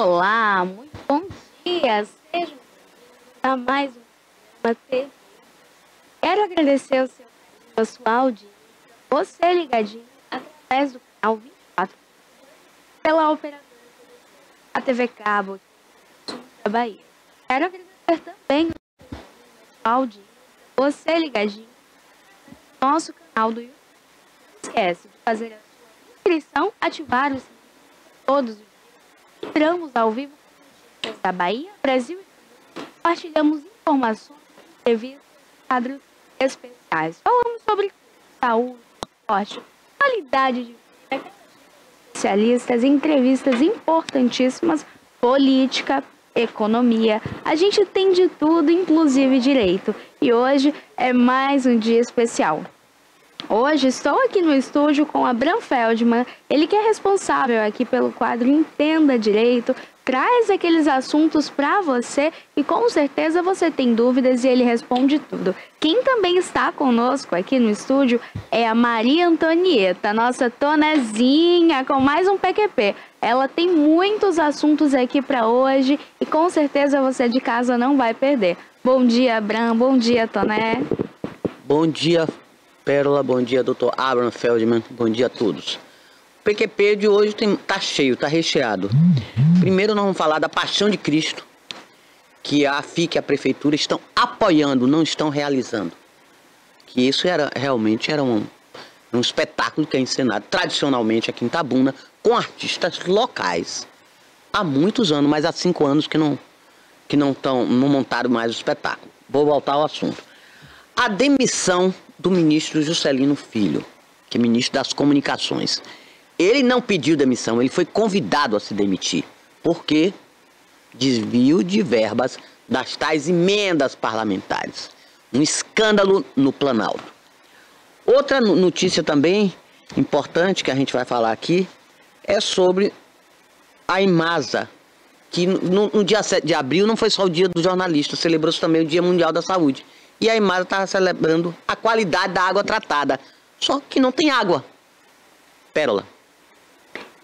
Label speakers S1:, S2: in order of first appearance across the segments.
S1: Olá, muito bom dia. Sejam bem-vindos a mais um programa TV. Quero agradecer o seu carinho, a sua audiência, você ligadinho através do canal 24, pela operadora a TV Cabo aqui da Bahia. Quero agradecer também a sua audiência, você ligadinho no nosso canal do YouTube. Não esquece de fazer a sua inscrição, ativar o sininho todos os dias. Entramos ao vivo com notícias da Bahia, Brasil e mundo. Compartilhamos informações, entrevistas e quadros especiais. Falamos sobre saúde, esporte, qualidade de vida, especialistas, entrevistas importantíssimas, política, economia. A gente tem de tudo, inclusive direito. E hoje é mais um dia especial. Hoje estou aqui no estúdio com Abraham Feldman, ele que é responsável aqui pelo quadro Entenda Direito, traz aqueles assuntos para você e com certeza você tem dúvidas e ele responde tudo. Quem também está conosco aqui no estúdio é a Maria Antonieta, nossa tonezinha, com mais um PQP. Ela tem muitos assuntos aqui para hoje e com certeza você de casa não vai perder. Bom dia, Abraham, bom dia, Toné.
S2: Bom dia, Pérola, bom dia, Dr. Abraham Feldman, bom dia a todos. O PQP de hoje tá cheio, tá recheado. Primeiro nós vamos falar da Paixão de Cristo, que a FIC e a Prefeitura estão apoiando, não estão realizando. Que isso realmente era um espetáculo que é encenado tradicionalmente aqui em Itabuna, com artistas locais. Há muitos anos, mas há 5 anos que não montaram mais o espetáculo. Vou voltar ao assunto. A demissão do ministro Juscelino Filho, que é ministro das Comunicações. Ele não pediu demissão, ele foi convidado a se demitir. Por quê? Desvio de verbas das tais emendas parlamentares. Um escândalo no Planalto. Outra notícia também importante que a gente vai falar aqui é sobre a Imasa, que no dia 7 de abril não foi só o dia do jornalista, celebrou-se também o Dia Mundial da Saúde. E a Imasa está celebrando a qualidade da água tratada. Só que não tem água. Pérola.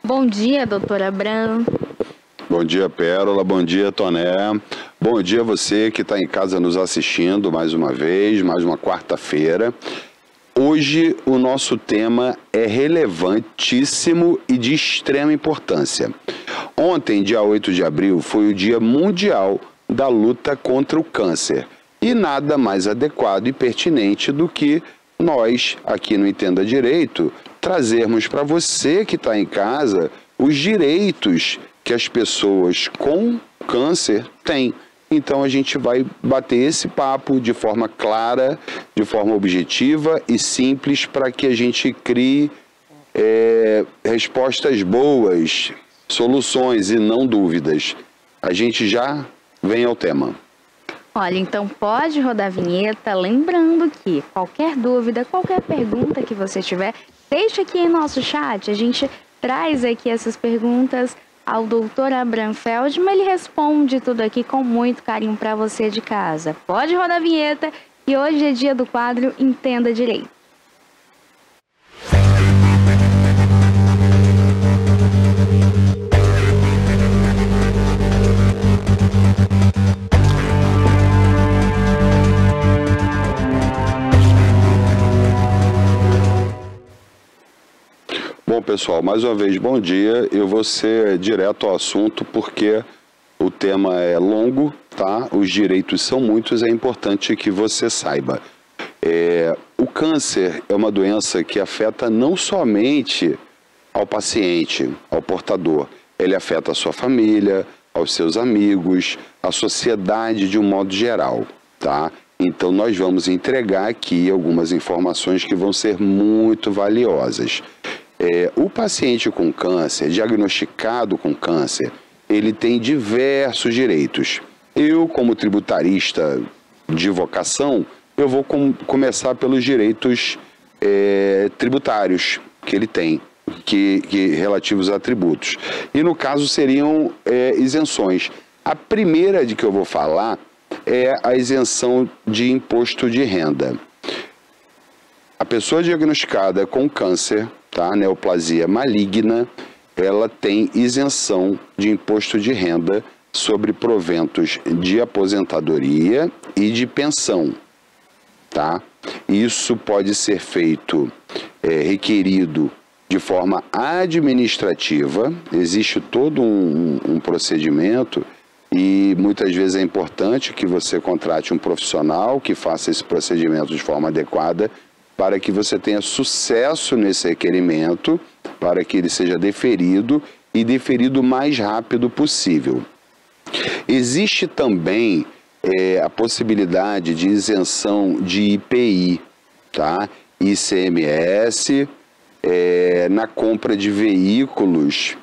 S1: Bom dia, doutor Abraham.
S3: Bom dia, Pérola. Bom dia, Toné. Bom dia a você que está em casa nos assistindo mais uma vez, mais uma quarta-feira. Hoje o nosso tema é relevantíssimo e de extrema importância. Ontem, dia 8 de abril, foi o Dia Mundial da Luta contra o Câncer. E nada mais adequado e pertinente do que nós, aqui no Entenda Direito, trazermos para você que está em casa os direitos que as pessoas com câncer têm. Então a gente vai bater esse papo de forma clara, de forma objetiva e simples para que a gente crie respostas boas, soluções e não dúvidas. A gente já vem ao tema.
S1: Olha, então pode rodar a vinheta, lembrando que qualquer dúvida, qualquer pergunta que você tiver, deixa aqui em nosso chat, a gente traz aqui essas perguntas ao doutor Abraham Feldman, ele responde tudo aqui com muito carinho para você de casa. Pode rodar a vinheta e hoje é dia do quadro Entenda Direito.
S3: Bom, pessoal, mais uma vez, bom dia. Eu vou ser direto ao assunto porque o tema é longo, tá? Os direitos são muitos, é importante que você saiba. O câncer é uma doença que afeta não somente ao paciente, ao portador. Ele afeta a sua família, aos seus amigos, a sociedade de um modo geral, tá? Então, nós vamos entregar aqui algumas informações que vão ser muito valiosas. O paciente com câncer, diagnosticado com câncer, ele tem diversos direitos. Eu, como tributarista de vocação, eu vou começar pelos direitos tributários que ele tem, relativos a tributos. E no caso seriam isenções. A primeira de que eu vou falar é a isenção de imposto de renda. A pessoa diagnosticada com câncer, tá, neoplasia maligna, ela tem isenção de imposto de renda sobre proventos de aposentadoria e de pensão, tá? Isso pode ser feito, requerido de forma administrativa, existe todo um procedimento e muitas vezes é importante que você contrate um profissional que faça esse procedimento de forma adequada para que você tenha sucesso nesse requerimento, para que ele seja deferido e deferido o mais rápido possível. Existe também a possibilidade de isenção de IPI, tá? ICMS, na compra de veículos,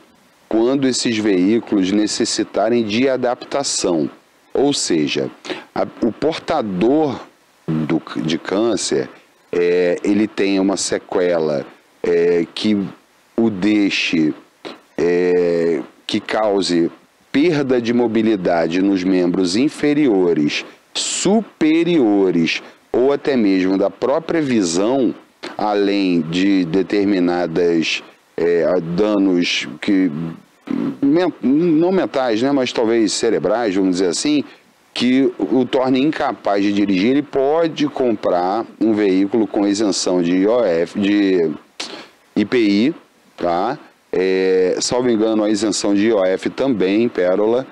S3: quando esses veículos necessitarem de adaptação. Ou seja, o portador de câncer, ele tem uma sequela que o deixe, que cause perda de mobilidade nos membros inferiores, superiores ou até mesmo da própria visão, além de determinadas danos que não mentais, né, mas talvez cerebrais, vamos dizer assim, que o torne incapaz de dirigir. Ele pode comprar um veículo com isenção de IPI, tá? Salvo engano, a isenção de IOF também, Pérola,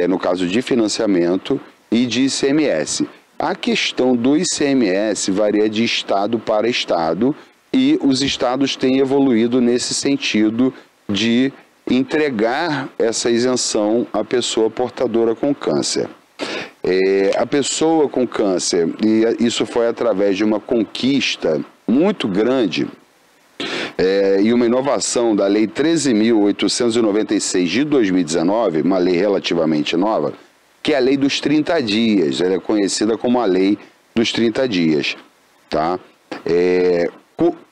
S3: no caso de financiamento, e de ICMS. A questão do ICMS varia de estado para estado e os estados têm evoluído nesse sentido de entregar essa isenção à pessoa portadora com câncer. A pessoa com câncer, e isso foi através de uma conquista muito grande, e uma inovação da Lei 13.896 de 2019, uma lei relativamente nova, que é a Lei dos 30 dias, ela é conhecida como a Lei dos 30 dias, tá?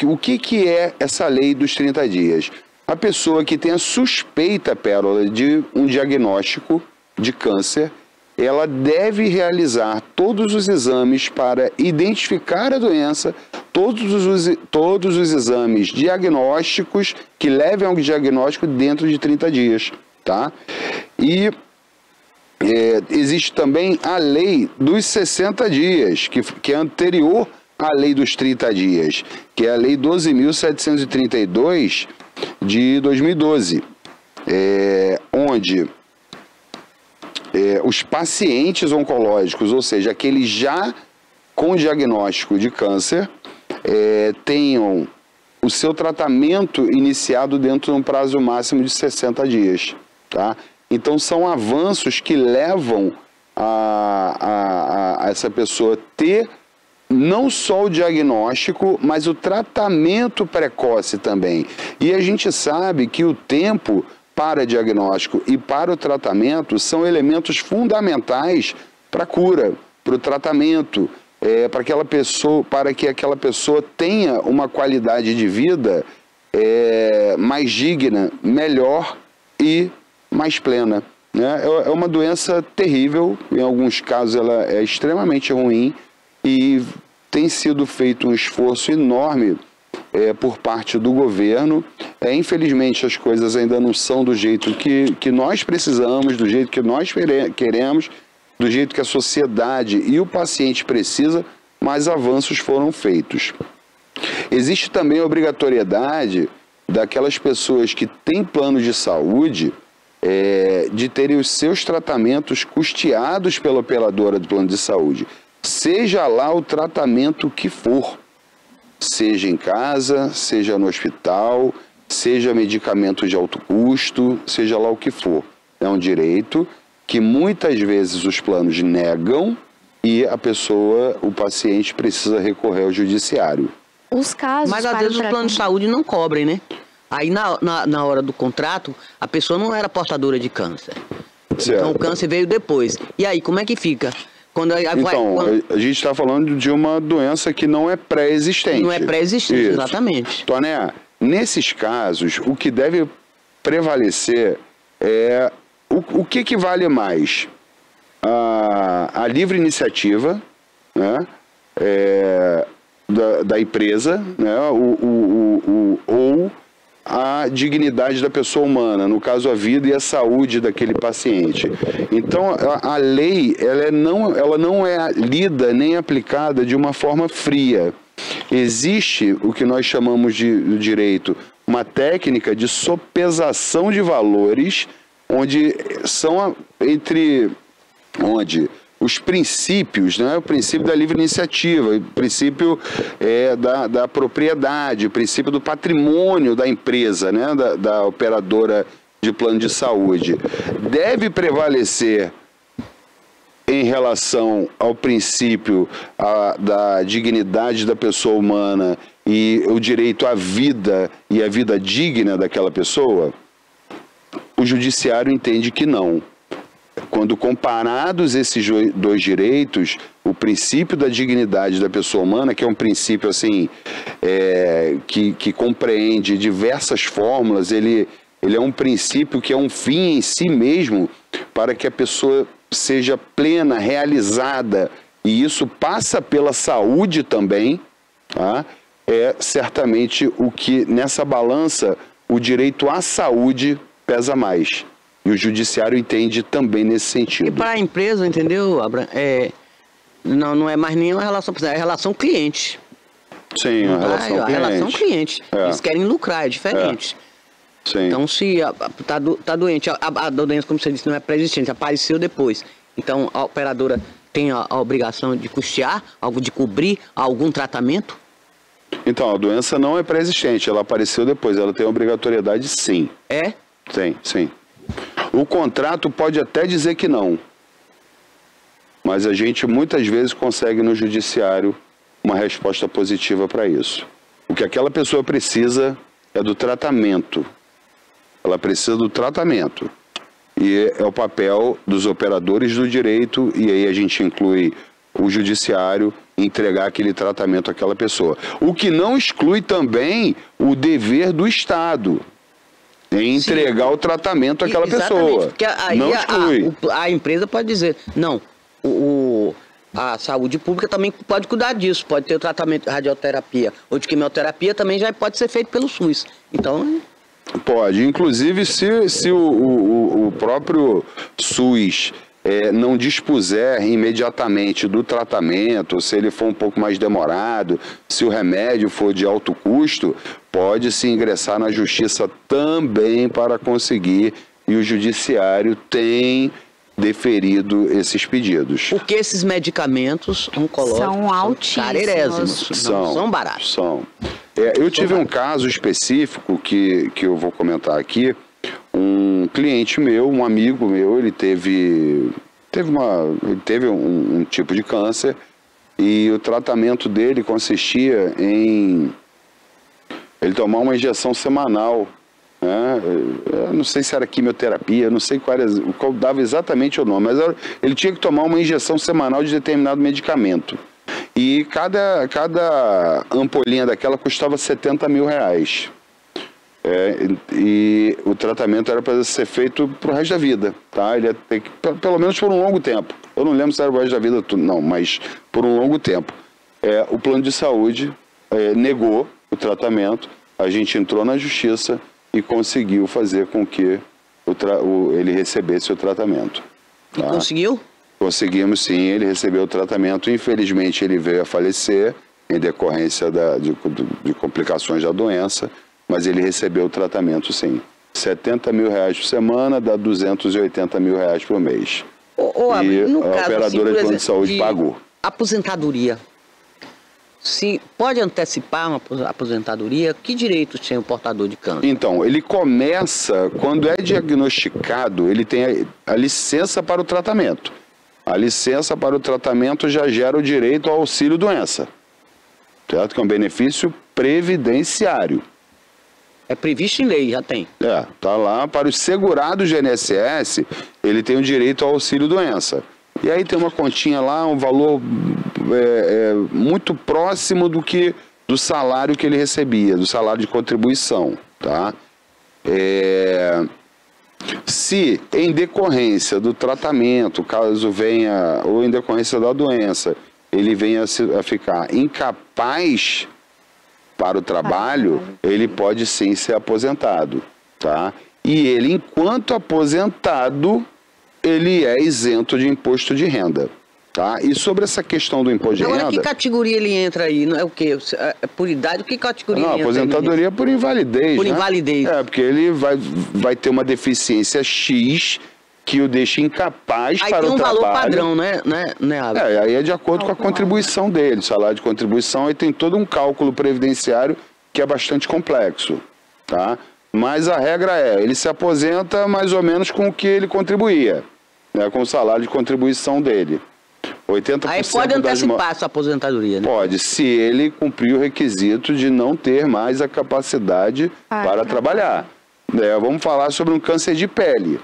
S3: O que é essa Lei dos 30 dias? A pessoa que tem a suspeita, Pérola, de um diagnóstico de câncer, ela deve realizar todos os exames para identificar a doença, todos os exames diagnósticos que levem ao diagnóstico dentro de 30 dias, tá? E existe também a lei dos 60 dias, que é anterior à lei dos 30 dias, que é a lei 12.732 de 2012, onde os pacientes oncológicos, ou seja, aqueles já com diagnóstico de câncer, tenham o seu tratamento iniciado dentro de um prazo máximo de 60 dias, tá? Então são avanços que levam a essa pessoa ter não só o diagnóstico, mas o tratamento precoce também. E a gente sabe que o tempo para diagnóstico e para o tratamento são elementos fundamentais para a cura, para o tratamento, para que aquela pessoa tenha uma qualidade de vida mais digna, melhor e mais plena, né? É uma doença terrível, em alguns casos ela é extremamente ruim e tem sido feito um esforço enorme por parte do governo. Infelizmente as coisas ainda não são do jeito que nós precisamos, do jeito que nós queremos, do jeito que a sociedade e o paciente precisa, mas avanços foram feitos. Existe também a obrigatoriedade daquelas pessoas que têm plano de saúde de terem os seus tratamentos custeados pela operadora do plano de saúde, seja lá o tratamento que for, seja em casa, seja no hospital, seja medicamento de alto custo, seja lá o que for. É um direito que muitas vezes os planos negam e o paciente precisa recorrer ao judiciário.
S1: Os casos
S2: Mas às vezes o plano de saúde não cobrem, né? Aí na hora do contrato, a pessoa não era portadora de câncer. Certo. Então o câncer veio depois. E aí, como é que fica? A gente está falando de uma doença que não é pré-existente. Não é pré-existente, exatamente.
S3: Toné, nesses casos, o que deve prevalecer é o que vale mais? A livre iniciativa, né? Da empresa, né? Ou à dignidade da pessoa humana, no caso a vida e a saúde daquele paciente. Então a lei ela não é lida nem aplicada de uma forma fria. Existe o que nós chamamos de direito, uma técnica de sopesação de valores, onde os princípios, né? O princípio da livre iniciativa, o princípio da propriedade, o princípio do patrimônio da empresa, né? Da operadora de plano de saúde, deve prevalecer em relação ao princípio da dignidade da pessoa humana e o direito à vida e à vida digna daquela pessoa. O judiciário entende que não. Quando comparados esses dois direitos, o princípio da dignidade da pessoa humana, que é um princípio assim, que compreende diversas fórmulas, ele é um princípio que é um fim em si mesmo para que a pessoa seja plena, realizada, e isso passa pela saúde também, tá? É certamente o que nessa balança o direito à saúde pesa mais. E o judiciário entende também nesse sentido.
S2: E para a empresa, entendeu, Abraham? Não é mais nenhuma relação, é relação cliente.
S3: Sim, a relação cliente.
S2: A relação cliente. Eles querem lucrar, é diferente.
S3: Sim.
S2: Então, se tá doente, a doença, como você disse, não é pré-existente, apareceu depois. Então, a operadora tem a obrigação de custear, de cobrir algum tratamento?
S3: Então, a doença não é pré-existente, ela apareceu depois, ela tem obrigatoriedade sim.
S2: É?
S3: Tem, sim. O contrato pode até dizer que não, mas a gente muitas vezes consegue no judiciário uma resposta positiva para isso. O que aquela pessoa precisa é do tratamento. Ela precisa do tratamento. E é o papel dos operadores do direito, e aí a gente inclui o judiciário, entregar aquele tratamento àquela pessoa. O que não exclui também o dever do Estado em entregar o tratamento àquela pessoa.
S2: Porque aí
S3: não exclui.
S2: A empresa pode dizer, não, a saúde pública também pode cuidar disso, pode ter o tratamento de radioterapia ou de quimioterapia, também já pode ser feito pelo SUS. Então...
S3: Pode, inclusive se o próprio SUS não dispuser imediatamente do tratamento, se ele for um pouco mais demorado, se o remédio for de alto custo, pode-se ingressar na justiça também para conseguir, e o judiciário tem deferido esses pedidos.
S2: Porque esses medicamentos oncológicos
S4: são altíssimos.
S2: Carérrimos, não são baratos.
S3: São. Eu tive um caso específico que eu vou comentar aqui. Um cliente meu, um amigo meu, ele teve um tipo de câncer e o tratamento dele consistia em ele tomar uma injeção semanal. Eu não sei se era quimioterapia, não sei qual dava exatamente o nome, mas ele tinha que tomar uma injeção semanal de determinado medicamento. E cada ampolinha daquela custava R$70 mil. E o tratamento era para ser feito pro resto da vida, tá? Ele ia ter que, pelo menos por um longo tempo. Eu não lembro se era o resto da vida, não, mas por um longo tempo. O plano de saúde negou o tratamento, a gente entrou na justiça e conseguiu fazer com que ele recebesse o tratamento.
S2: E
S3: tá?
S2: conseguiu?
S3: Conseguimos sim, ele recebeu o tratamento. Infelizmente ele veio a falecer em decorrência de complicações da doença, mas ele recebeu o tratamento sim. R$70 mil por semana, dá R$280 mil por mês. E
S2: no
S3: a
S2: caso,
S3: operadora de plano de saúde pagou.
S2: Aposentadoria. Se pode antecipar uma aposentadoria, que direitos tem o portador de câncer?
S3: Então, ele começa, quando é diagnosticado, ele tem a licença para o tratamento. A licença para o tratamento já gera o direito ao auxílio-doença, certo? Que é um benefício previdenciário.
S2: É previsto em lei, já tem.
S3: Tá lá. Para os segurados de INSS, ele tem o direito ao auxílio-doença. E aí tem uma continha lá, um valor muito próximo do salário que ele recebia, do salário de contribuição, tá? Se em decorrência do tratamento, caso venha, ou em decorrência da doença, ele venha a ficar incapaz para o trabalho, ele pode sim ser aposentado, tá? E ele, enquanto aposentado, ele é isento de imposto de renda, tá? E sobre essa questão do imposto de renda...
S2: Agora, que categoria ele entra aí? Não é o quê? É por idade? Que categoria
S3: Não,
S2: ele entra?
S3: aposentadoria por invalidez,
S2: Por
S3: né?
S2: invalidez.
S3: É, porque ele vai ter uma deficiência X que o deixa incapaz
S2: Aí
S3: para
S2: tem
S3: o
S2: um
S3: trabalho.
S2: valor padrão, né, Abel?
S3: Aí é de acordo com a contribuição dele, salário de contribuição, aí tem todo um cálculo previdenciário que é bastante complexo, tá? Mas a regra é, ele se aposenta mais ou menos com o que ele contribuía, né, com o salário de contribuição dele. 80%
S2: Aí pode antecipar essa aposentadoria, né?
S3: Pode, se ele cumprir o requisito de não ter mais a capacidade para trabalhar. Vamos falar sobre um câncer de pele.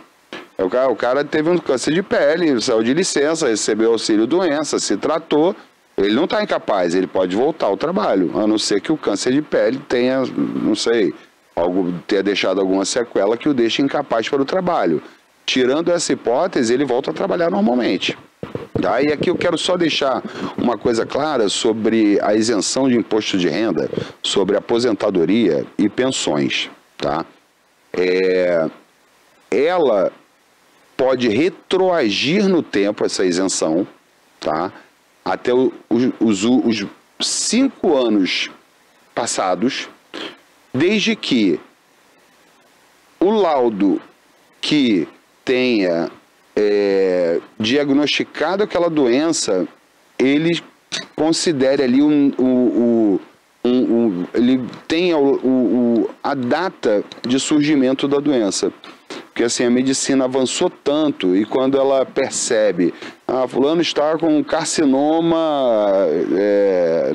S3: O cara teve um câncer de pele, saiu de licença, recebeu auxílio-doença, se tratou, ele não está incapaz, ele pode voltar ao trabalho, a não ser que o câncer de pele tenha, não sei, tenha deixado alguma sequela que o deixe incapaz para o trabalho. Tirando essa hipótese, ele volta a trabalhar normalmente. Tá? E aqui eu quero só deixar uma coisa clara sobre a isenção de imposto de renda, sobre aposentadoria e pensões. Tá? Ela pode retroagir no tempo, essa isenção, tá? Até os 5 anos passados, desde que o laudo que tenha diagnosticado aquela doença, ele considere ali ele tenha a data de surgimento da doença. Porque assim, a medicina avançou tanto e quando ela percebe, fulano está com um carcinoma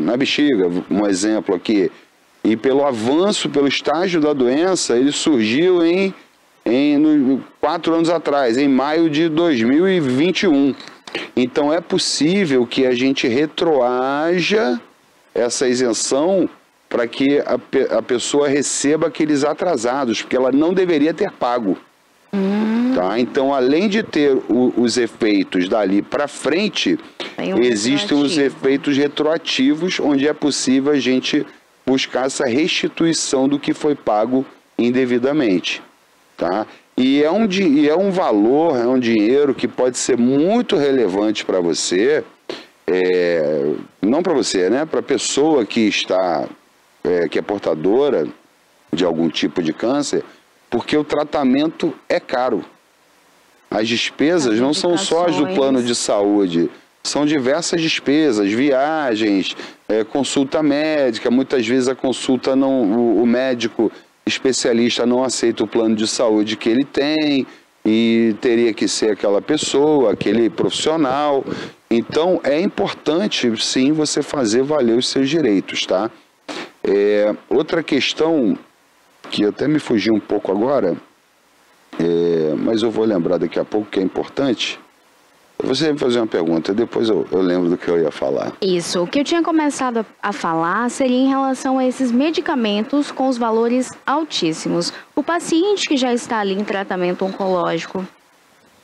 S3: na bexiga, um exemplo aqui, e pelo avanço, pelo estágio da doença, ele surgiu 4 anos atrás, em maio de 2021. Então é possível que a gente retroaja essa isenção para que a pessoa receba aqueles atrasados, porque ela não deveria ter pago. Tá? Então, além de ter os efeitos dali para frente, existem os efeitos retroativos, onde é possível a gente buscar essa restituição do que foi pago indevidamente. Tá? E é um valor, é um dinheiro que pode ser muito relevante para você, não para você, né? Para a pessoa que que é portadora de algum tipo de câncer, porque o tratamento é caro. As despesas não são só as do plano de saúde, são diversas despesas, viagens, consulta médica, muitas vezes a consulta o médico especialista não aceita o plano de saúde que ele tem e teria que ser aquela pessoa, aquele profissional. Então é importante sim você fazer valer os seus direitos, tá? Outra questão que até me fugiu um pouco agora, mas eu vou lembrar daqui a pouco que é importante. Você me fazer uma pergunta, depois eu lembro do que eu ia falar.
S1: Isso, o que eu tinha começado a falar seria em relação a esses medicamentos com os valores altíssimos. O paciente que já está ali em tratamento oncológico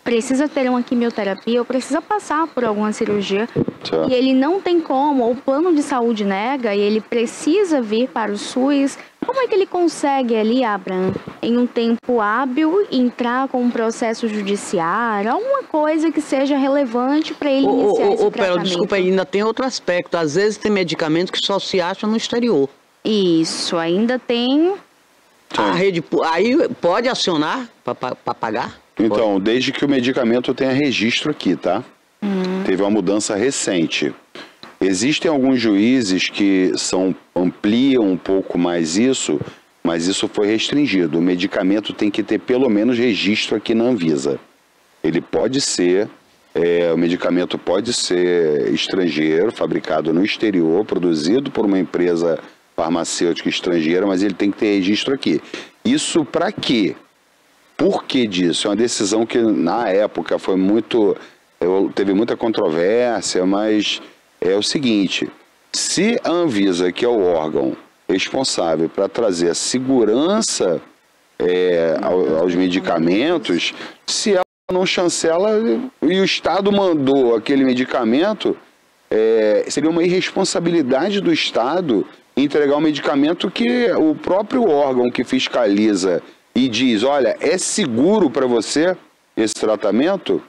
S1: precisa ter uma quimioterapia ou precisa passar por alguma cirurgia, certo, e ele não tem como, ou o plano de saúde nega, e ele precisa vir para o SUS. Como é que ele consegue ali, Abraham, em um tempo hábil, entrar com um processo judiciário, alguma coisa que seja relevante para ele iniciar esse tratamento?
S2: Desculpa, ainda tem outro aspecto. Às vezes tem medicamentos que só se acham no exterior.
S1: Isso, ainda tem...
S2: A rede aí pode acionar para pagar?
S3: Então, desde que o medicamento tenha registro aqui, tá? Teve uma mudança recente. Existem alguns juízes que ampliam um pouco mais isso, mas isso foi restringido. O medicamento tem que ter pelo menos registro aqui na Anvisa. Ele pode ser, o medicamento pode ser estrangeiro, fabricado no exterior, produzido por uma empresa farmacêutica estrangeira, mas ele tem que ter registro aqui. Isso para quê? Por que disso? É uma decisão que na época foi teve muita controvérsia, mas é o seguinte: se a Anvisa, que é o órgão responsável para trazer a segurança aos medicamentos, se ela não chancela e o Estado mandou aquele medicamento, seria uma irresponsabilidade do Estado entregar um medicamento que o próprio órgão que fiscaliza e diz, olha, é seguro para você esse tratamento,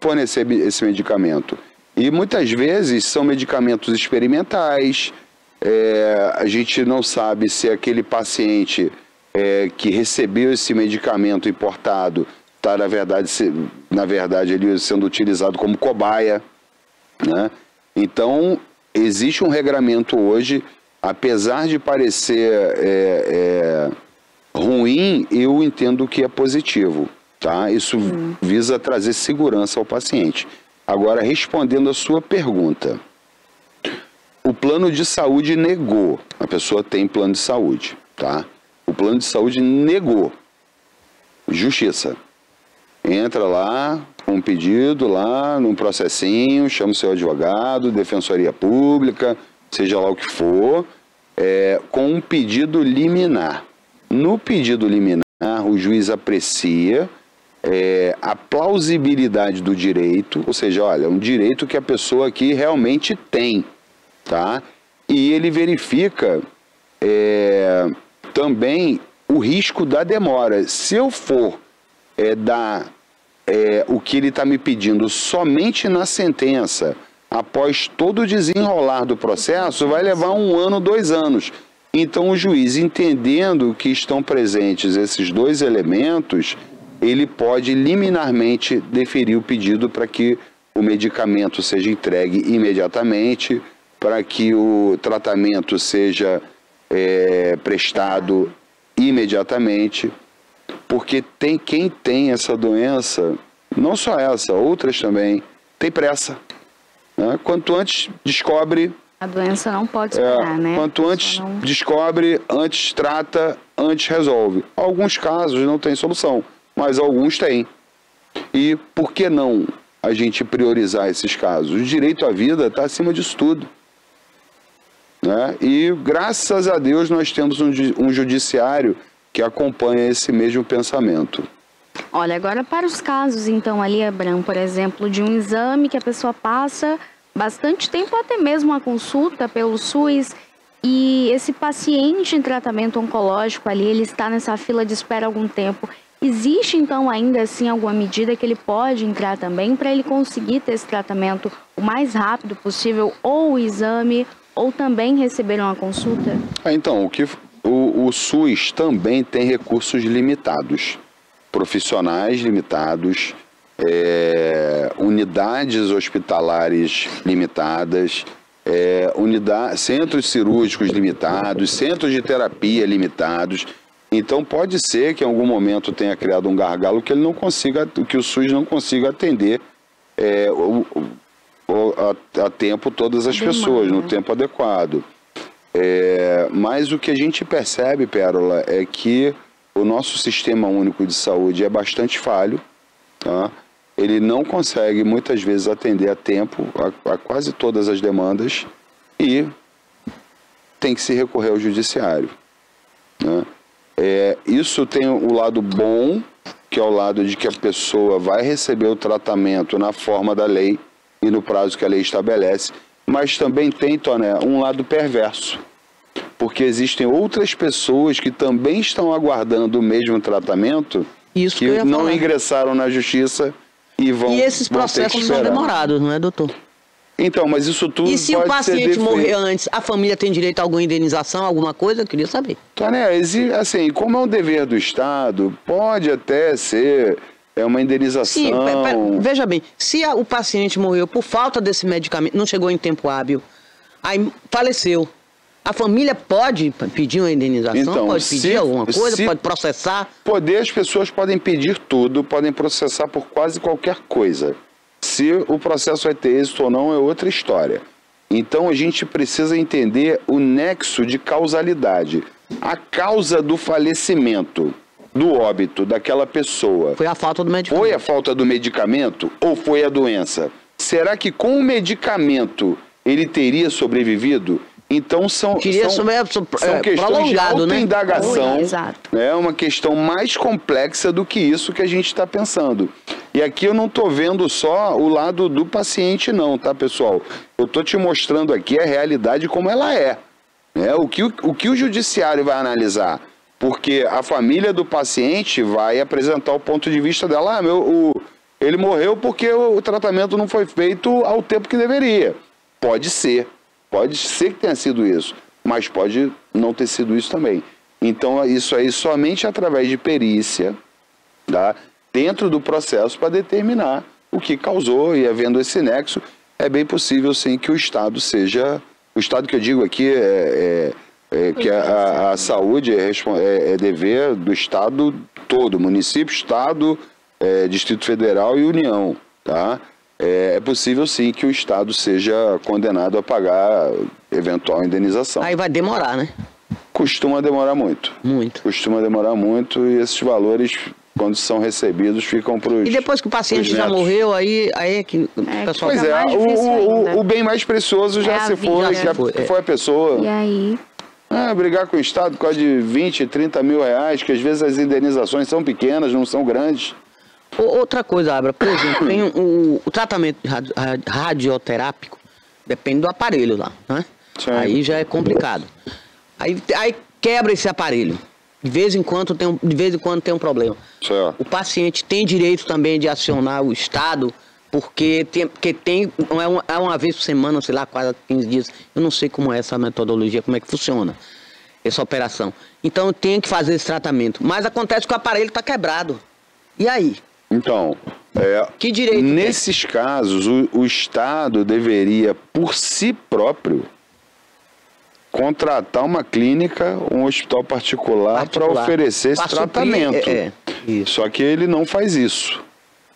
S3: fornecer esse medicamento. E muitas vezes são medicamentos experimentais, a gente não sabe se aquele paciente que recebeu esse medicamento importado está, na verdade, ele sendo utilizado como cobaia, né? Então, existe um regramento hoje, apesar de parecer ruim, eu entendo que é positivo, tá? Isso visa trazer segurança ao paciente. Agora, respondendo a sua pergunta, o plano de saúde negou, a pessoa tem plano de saúde, tá? O plano de saúde negou, justiça. Entra lá com um pedido, lá num processinho, chama o seu advogado, defensoria pública, seja lá o que for, com um pedido liminar. No pedido liminar, o juiz aprecia a plausibilidade do direito, ou seja, olha, é um direito que a pessoa aqui realmente tem, tá? E ele verifica também o risco da demora. Se eu for dar o que ele está me pedindo somente na sentença, após todo o desenrolar do processo, vai levar 1 ano, 2 anos. Então o juiz, entendendo que estão presentes esses 2 elementos, ele pode liminarmente deferir o pedido para que o medicamento seja entregue imediatamente, para que o tratamento seja prestado imediatamente, porque quem tem essa doença, não só essa, outras também, tem pressa, né? Quanto antes descobre...
S1: A doença não pode esperar, né?
S3: Quanto antes descobre, antes trata, antes resolve. Alguns casos não tem solução, mas alguns têm. E por que não a gente priorizar esses casos? O direito à vida está acima disso tudo, né? E graças a Deus nós temos um judiciário que acompanha esse mesmo pensamento.
S1: Olha, agora para os casos, então, ali, Abraham, por exemplo, de um exame que a pessoa passa bastante tempo, até mesmo a consulta pelo SUS, e esse paciente em tratamento oncológico ali, ele está nessa fila de espera há algum tempo. Existe, então, ainda assim, alguma medida que ele pode entrar também para ele conseguir ter esse tratamento o mais rápido possível, ou o exame, ou também receber uma consulta?
S3: Então, o SUS também tem recursos limitados, profissionais limitados, unidades hospitalares limitadas, centros cirúrgicos limitados, centros de terapia limitados. Então pode ser que em algum momento tenha criado um gargalo que ele não consiga, que o SUS não consiga atender a tempo todas as pessoas, no tempo adequado. Mas o que a gente percebe, Pérola, é que o nosso sistema único de saúde é bastante falho, tá? Ele não consegue muitas vezes atender a tempo a quase todas as demandas e tem que se recorrer ao judiciário, né? Isso tem o lado bom, que é o lado de que a pessoa vai receber o tratamento na forma da lei e no prazo que a lei estabelece, mas também tem, Toné, um lado perverso, porque existem outras pessoas que também estão aguardando o mesmo tratamento, que não ingressaram na justiça e vão...
S2: E esses processos são demorados, não é, doutor?
S3: Então, mas isso tudo pode ser...
S2: E se o paciente morrer antes, a família tem direito a alguma indenização, alguma coisa? Eu queria saber.
S3: Toné, assim, como é um dever do Estado, pode até ser uma indenização...
S2: Sim, veja bem, se o paciente morreu por falta desse medicamento, não chegou em tempo hábil, aí faleceu, a família pode pedir uma indenização, então, pode pedir alguma coisa, pode processar?
S3: As pessoas podem pedir tudo, podem processar por quase qualquer coisa. Se o processo vai ter êxito ou não é outra história. Então a gente precisa entender o nexo de causalidade. A causa do falecimento, do óbito daquela pessoa...
S2: Foi a falta do medicamento.
S3: Foi a falta do medicamento ou foi a doença? Será que com o medicamento ele teria sobrevivido? Então são questões de autoindagação, né? É uma questão mais complexa do que isso que a gente está pensando. E aqui eu não estou vendo só o lado do paciente não, tá, pessoal? Eu estou te mostrando aqui a realidade como ela é. né? O que o judiciário vai analisar? Porque a família do paciente vai apresentar o ponto de vista dela. Ele morreu porque o tratamento não foi feito ao tempo que deveria. Pode ser que tenha sido isso, mas pode não ter sido isso também. Então, isso aí somente através de perícia, tá? Dentro do processo para determinar o que causou, e havendo esse nexo, é bem possível sim que o Estado seja... O Estado que eu digo aqui que a saúde é dever do Estado todo, município, Estado, Distrito Federal e União, tá? É possível sim que o Estado seja condenado a pagar eventual indenização.
S2: Aí vai demorar, né?
S3: Costuma demorar muito.
S2: Muito.
S3: Costuma demorar muito, e esses valores, quando são recebidos, ficam para os...
S2: E depois que o paciente já morreu, aí é que o pessoal...
S3: Pois é, o bem mais precioso já se foi, que foi a pessoa.
S1: E aí...
S3: brigar com o Estado por causa de 20, 30 mil reais, que às vezes as indenizações são pequenas, não são grandes.
S2: Outra coisa, Abra, por exemplo, tem o tratamento radioterápico, depende do aparelho lá, né?
S3: Sim.
S2: Aí já é complicado. Aí quebra esse aparelho. De vez em quando tem um problema.
S3: Certo.
S2: O paciente tem direito também de acionar o Estado, porque é uma vez por semana, sei lá, quase 15 dias. Eu não sei como é essa metodologia, como é que funciona essa operação. Então tem que fazer esse tratamento. Mas acontece que o aparelho está quebrado. E aí?
S3: Então,
S2: que direito
S3: nesses casos, o Estado deveria, por si próprio, contratar uma clínica, um hospital particular para oferecer esse tratamento. Só que ele não faz isso.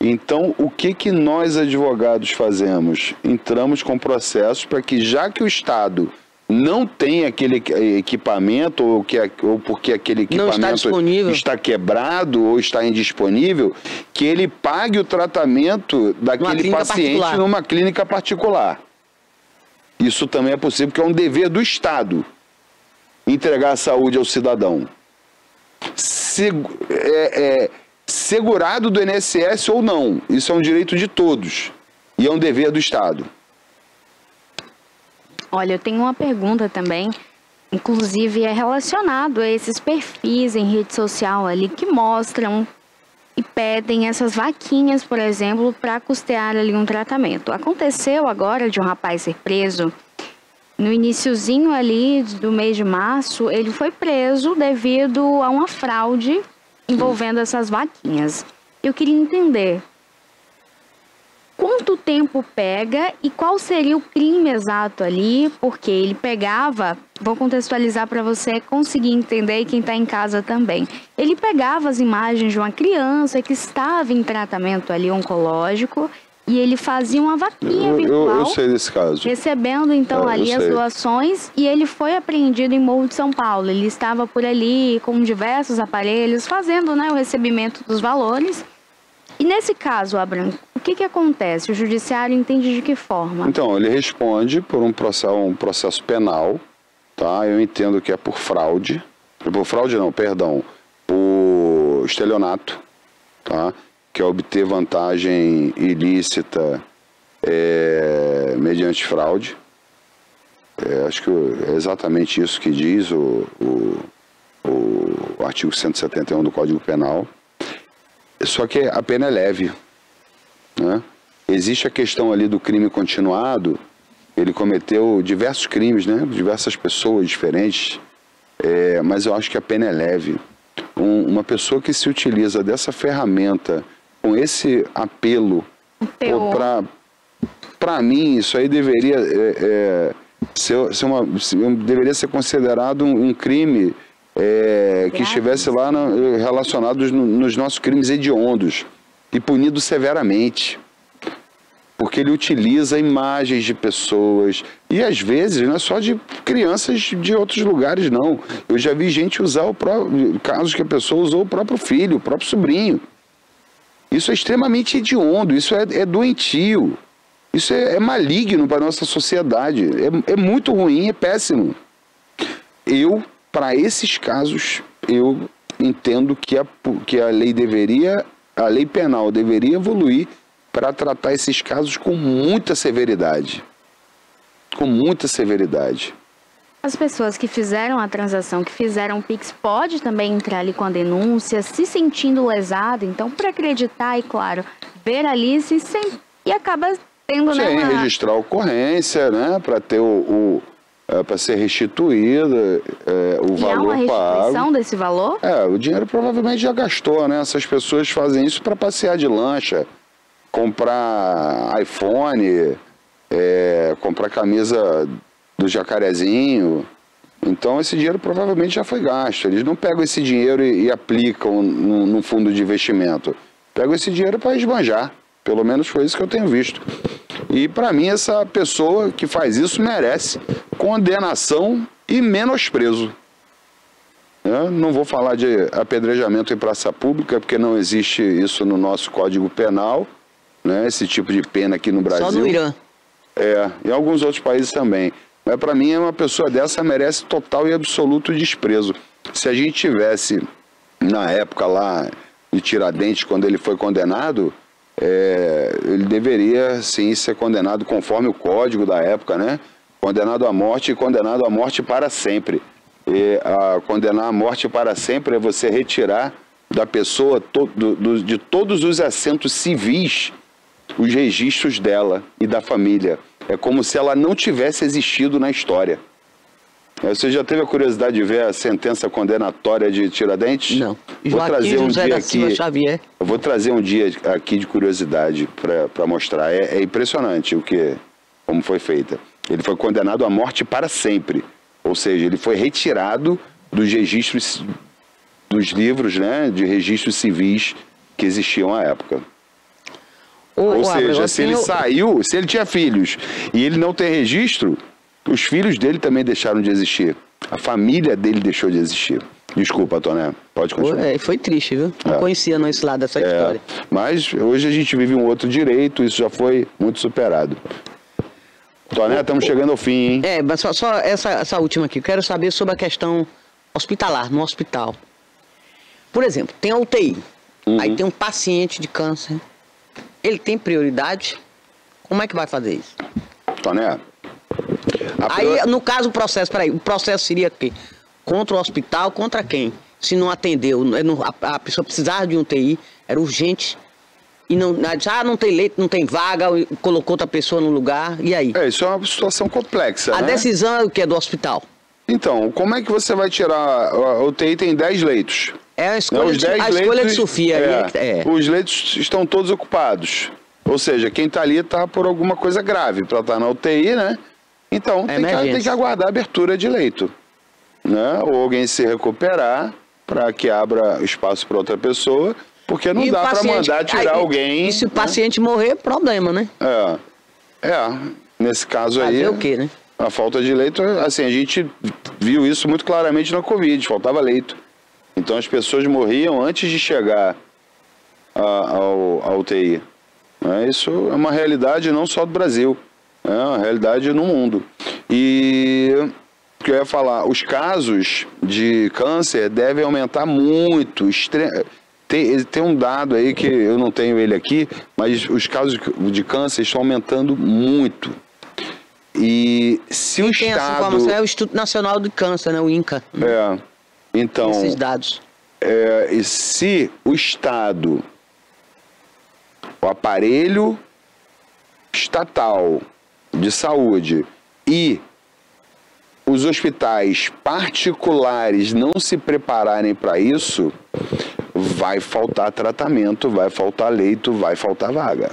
S3: Então, o que nós advogados fazemos? Entramos com processos para que, já que o Estado não tem aquele equipamento, ou porque aquele equipamento está quebrado ou está indisponível, que ele pague o tratamento daquele paciente numa clínica particular. Isso também é possível, porque é um dever do Estado entregar a saúde ao cidadão. Segurado do INSS ou não, isso é um direito de todos e é um dever do Estado.
S1: Olha, eu tenho uma pergunta também, inclusive é relacionado a esses perfis em rede social ali que mostram e pedem essas vaquinhas, por exemplo, para custear ali um tratamento. Aconteceu agora de um rapaz ser preso, no iniciozinho ali do mês de março, ele foi preso devido a uma fraude envolvendo essas vaquinhas. Eu queria entender quanto tempo pega e qual seria o crime exato ali, porque ele pegava, vou contextualizar para você conseguir entender e quem está em casa também. Ele pegava as imagens de uma criança que estava em tratamento ali oncológico e ele fazia uma vaquinha virtual.
S3: Eu sei desse caso.
S1: Recebendo então ali as doações, e ele foi apreendido em Morro de São Paulo. Ele estava por ali com diversos aparelhos fazendo, né, o recebimento dos valores. E nesse caso, Abraham, o que acontece? O judiciário entende de que forma?
S3: Então, ele responde por um processo penal, tá? Eu entendo que é por fraude. Por fraude não, perdão. Por estelionato, tá? Que é obter vantagem ilícita mediante fraude. Acho que é exatamente isso que diz o artigo 171 do Código Penal. Só que a pena é leve, né? Existe a questão ali do crime continuado. Ele cometeu diversos crimes, né? Diversas pessoas diferentes, mas eu acho que a pena é leve. Uma pessoa que se utiliza dessa ferramenta com esse apelo, para mim isso aí deveria deveria ser considerado um crime que estivesse lá relacionado nos nossos crimes hediondos e punido severamente, porque ele utiliza imagens de pessoas e às vezes não é só de crianças de outros lugares, não. Eu já vi gente usar casos que a pessoa usou o próprio filho, o próprio sobrinho. Isso é extremamente hediondo, isso é doentio, isso é maligno para a nossa sociedade, é muito ruim, é péssimo. Para esses casos, eu entendo que a lei penal deveria evoluir para tratar esses casos com muita severidade. Com muita severidade.
S1: As pessoas que fizeram a transação, que fizeram o Pix, pode também entrar ali com a denúncia, se sentindo lesado, então, para acreditar e, claro, ver ali e acaba tendo, né,
S3: registrar a ocorrência, né, para ter para ser restituída o valor pago. E há uma
S1: restituição desse valor?
S3: O dinheiro provavelmente já gastou, né? Essas pessoas fazem isso para passear de lancha, comprar iPhone, comprar camisa do Jacarezinho. Então esse dinheiro provavelmente já foi gasto. Eles não pegam esse dinheiro e aplicam no fundo de investimento. Pegam esse dinheiro para esbanjar. Pelo menos foi isso que eu tenho visto. E para mim essa pessoa que faz isso merece condenação e menosprezo. Eu não vou falar de apedrejamento em praça pública, porque não existe isso no nosso Código Penal, né? Esse tipo de pena aqui no Brasil.
S2: Só no Irã.
S3: E alguns outros países também. Mas para mim uma pessoa dessa merece total e absoluto desprezo. Se a gente tivesse, na época lá de Tiradentes, quando ele foi condenado, ele deveria sim ser condenado conforme o código da época, né? Condenado à morte e condenado à morte para sempre. E condenar à morte para sempre é você retirar da pessoa, de todos os assentos civis, os registros dela e da família. É como se ela não tivesse existido na história. Você já teve a curiosidade de ver a sentença condenatória de Tiradentes?
S2: Não.
S3: Vou trazer um dia aqui.
S2: Xavier.
S3: Eu vou trazer um dia aqui de curiosidade para mostrar. É impressionante como foi feita. Ele foi condenado à morte para sempre. Ou seja, ele foi retirado dos registros, dos livros, né, de registros civis que existiam à época. Ou seja, se ele saiu, se ele tinha filhos e ele não tem registro, os filhos dele também deixaram de existir. A família dele deixou de existir. Desculpa, Toné, pode continuar.
S2: Foi triste, viu? Não conhecia não esse lado dessa história.
S3: Mas hoje a gente vive um outro direito, isso já foi muito superado. Toné, estamos chegando ao fim, hein?
S2: Mas só essa última aqui. Eu quero saber sobre a questão hospitalar, no hospital. Por exemplo, tem a UTI. Aí tem um paciente de câncer. Ele tem prioridade? Como é que vai fazer isso?
S3: Toné.
S2: Aí, no caso, o processo seria o quê? Contra o hospital, contra quem? Se não atendeu, a pessoa precisava de um UTI, era urgente, e não tem leito, não tem vaga, colocou outra pessoa no lugar, e aí?
S3: Isso é uma situação complexa,
S2: A decisão é o que? É do hospital?
S3: Então, como é que você vai tirar... A UTI tem 10 leitos.
S2: A escolha de Sofia.
S3: Os leitos estão todos ocupados. Ou seja, quem está ali está por alguma coisa grave para estar na UTI, né? Então, tem que aguardar a abertura de leito. Né? Ou alguém se recuperar para que abra espaço para outra pessoa, porque não dá para mandar tirar alguém...
S2: E se o paciente morrer, problema, né?
S3: Nesse caso aí...
S2: Fazer o quê, né?
S3: A falta de leito, assim, a gente viu isso muito claramente na Covid, faltava leito. Então as pessoas morriam antes de chegar à UTI. Isso é uma realidade não só do Brasil, é uma realidade no mundo. E o que eu ia falar, os de câncer devem aumentar muito. Tem um dado aí que eu não tenho ele aqui, mas os casos de câncer estão aumentando muito. E se o Estado...
S2: essa informação é o Instituto Nacional do Câncer, né? O INCA.
S3: Então...
S2: esses dados.
S3: E se o Estado, o aparelho estatal de saúde e os hospitais particulares não se prepararem para isso, vai faltar tratamento, vai faltar leito, vai faltar vaga.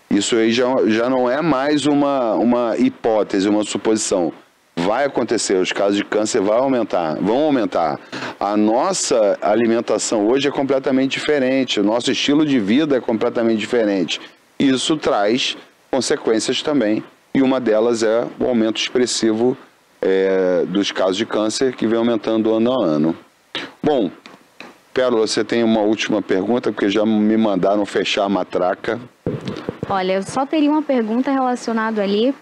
S3: Isso aí já não é mais uma hipótese, uma suposição. Vai acontecer, os casos de câncer vão aumentar. A nossa alimentação hoje é completamente diferente, o nosso estilo de vida é completamente diferente. Isso traz consequências também, e uma delas é o aumento expressivo dos casos de câncer, que vem aumentando ano a ano. Bom, Pérola, você tem uma última pergunta, porque já me mandaram fechar a matraca.
S1: Olha, eu só teria uma pergunta relacionada ali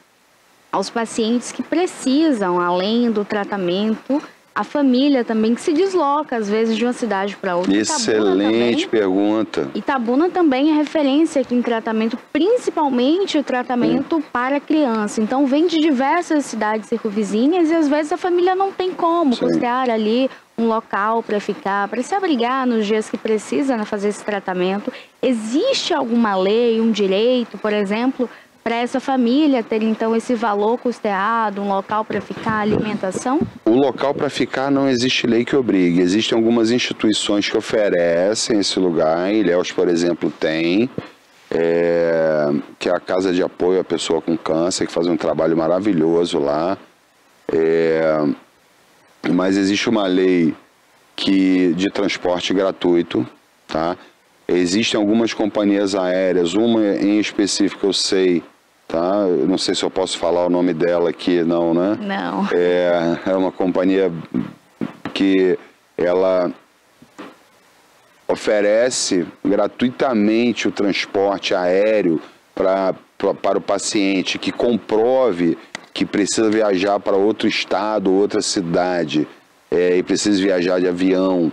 S1: aos pacientes que precisam, além do tratamento, a família também que se desloca, às vezes, de uma cidade para outra.
S3: Excelente pergunta.
S1: Itabuna também é referência aqui em tratamento, principalmente o tratamento para criança. Então, vem de diversas cidades circunvizinhas e, às vezes, a família não tem como custear ali um local para ficar, para se abrigar nos dias que precisa fazer esse tratamento. Existe alguma lei, um direito, por exemplo, para essa família ter, então, esse valor custeado, um local para ficar, alimentação?
S3: O local para ficar não existe lei que obrigue. Existem algumas instituições que oferecem esse lugar. Ilhéus, por exemplo, tem, que é a Casa de Apoio à Pessoa com Câncer, que faz um trabalho maravilhoso lá. Mas existe uma lei de transporte gratuito, tá? Existem algumas companhias aéreas, uma em específico eu sei, tá? Eu não sei se eu posso falar o nome dela aqui, não, né?
S1: Não.
S3: É uma companhia que ela oferece gratuitamente o transporte aéreo para o paciente que comprove que precisa viajar para outro estado, outra cidade, e precisa viajar de avião,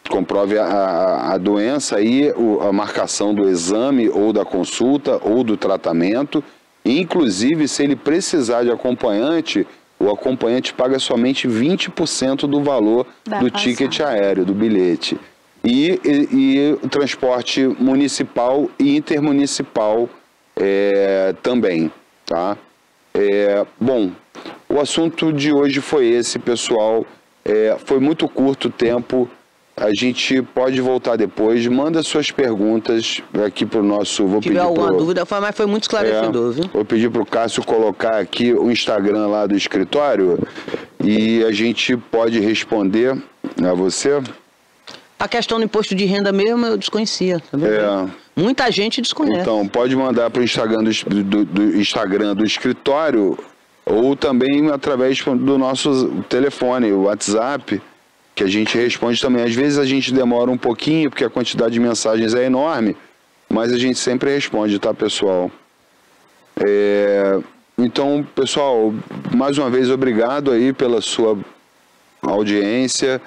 S3: comprove a doença e a marcação do exame ou da consulta ou do tratamento. Inclusive, se ele precisar de acompanhante, o acompanhante paga somente 20% do valor do ticket aéreo, do bilhete. E o transporte municipal e intermunicipal também, tá? Bom, o assunto de hoje foi esse, pessoal. Foi muito curto o tempo. A gente pode voltar depois. Manda suas perguntas aqui para o nosso...
S2: Se tiver alguma dúvida, mas foi muito esclarecedor, viu?
S3: Vou pedir para o Cássio colocar aqui o Instagram lá do escritório e a gente pode responder a você.
S2: A questão do imposto de renda mesmo eu desconhecia. Tá muita gente desconhece.
S3: Então, pode mandar para o Instagram do Instagram do escritório ou também através do nosso telefone, o WhatsApp, que a gente responde também. Às vezes a gente demora um pouquinho, porque a quantidade de mensagens é enorme, mas a gente sempre responde, tá, pessoal? Então, pessoal, mais uma vez, obrigado aí pela sua audiência,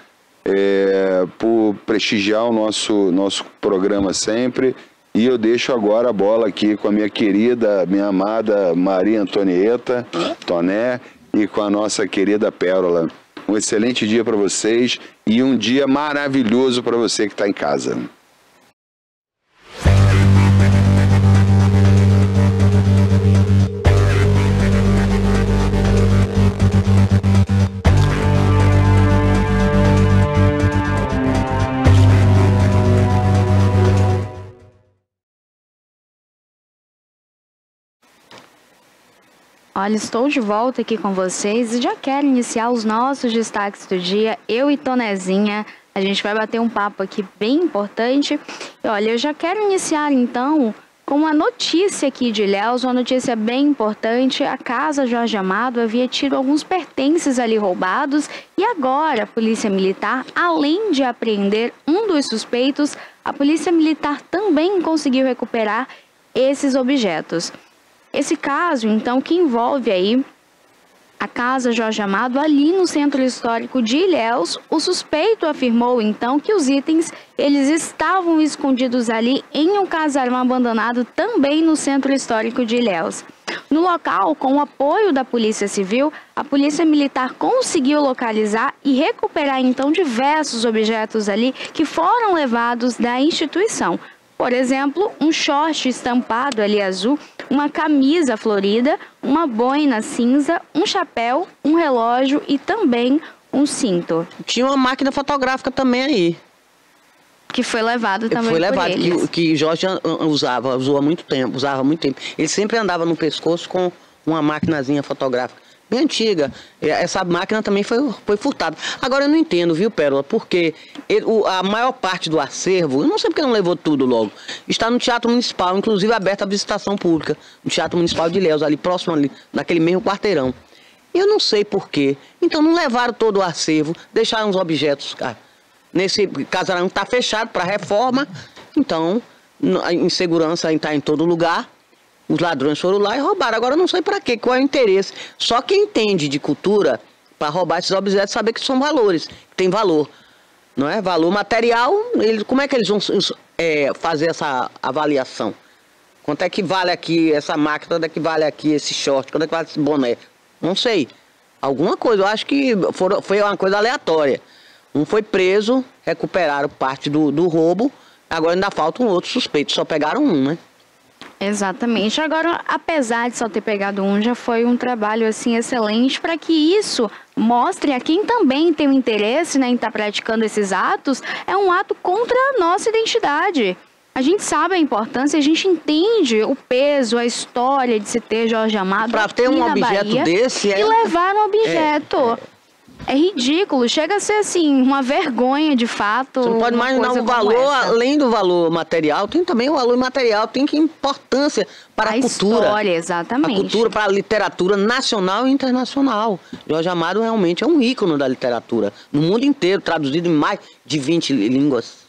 S3: por prestigiar o nosso programa sempre. E eu deixo agora a bola aqui com a minha querida, minha amada Maria Antonieta Toné e com a nossa querida Pérola. Um excelente dia para vocês e um dia maravilhoso para você que está em casa.
S1: Olha, estou de volta aqui com vocês e já quero iniciar os nossos destaques do dia. Eu e Tonezinha, a gente vai bater um papo aqui bem importante. E olha, eu já quero iniciar então com uma notícia aqui de Ilhéus, uma notícia bem importante. A Casa Jorge Amado havia tido alguns pertences ali roubados e agora a Polícia Militar, além de apreender um dos suspeitos, a Polícia Militar também conseguiu recuperar esses objetos. Esse caso, então, que envolve aí a Casa Jorge Amado ali no Centro Histórico de Ilhéus, o suspeito afirmou, então, que os itens, eles estavam escondidos ali em um casarão abandonado também no Centro Histórico de Ilhéus. No local, com o apoio da Polícia Civil, a Polícia Militar conseguiu localizar e recuperar, então, diversos objetos ali que foram levados da instituição. Por exemplo, um short estampado ali azul, uma camisa florida, uma boina cinza, um chapéu, um relógio e também um cinto.
S2: Tinha uma máquina fotográfica também aí.
S1: Que foi levado também por eles.
S2: Que Jorge usou há muito tempo, usava há muito tempo. Ele sempre andava no pescoço com uma maquinazinha fotográfica. Bem antiga. Essa máquina também foi furtada. Agora eu não entendo, viu, Pérola? Porque a maior parte do acervo, eu não sei porque não levou tudo logo, está no Teatro Municipal, inclusive aberto à visitação pública, no Teatro Municipal de Ilhéus, ali próximo ali, naquele mesmo quarteirão. Eu não sei porquê. Então não levaram todo o acervo, deixaram os objetos, cara. Nesse casarão está fechado para reforma, então a insegurança está em todo lugar. Os ladrões foram lá e roubaram. Agora eu não sei para quê, qual é o interesse. Só quem entende de cultura para roubar esses objetos, saber que são valores, que tem valor. Não é? Valor material, como é que eles vão fazer essa avaliação? Quanto é que vale aqui essa máquina, quanto é que vale aqui esse short, quanto é que vale esse boné? Não sei. Alguma coisa, eu acho que foi uma coisa aleatória. Um foi preso, recuperaram parte do roubo, agora ainda falta um outro suspeito, só pegaram um, né?
S1: Exatamente. Agora, apesar de só ter pegado um, já foi um trabalho assim excelente para que isso mostre a quem também tem um interesse, né, em estar praticando esses atos, é um ato contra a nossa identidade. A gente sabe a importância, a gente entende o peso, a história de se ter Jorge Amado
S2: para ter um objeto
S1: Bahia,
S2: desse
S1: e levar um objeto. É ridículo, chega a ser assim, uma vergonha de fato.
S2: Você não pode imaginar o valor, além do valor material, tem também o valor imaterial, tem que importância para a cultura.
S1: História, exatamente.
S2: A cultura, para a literatura nacional e internacional. Jorge Amado realmente é um ícone da literatura, no mundo inteiro, traduzido em mais de 20 línguas.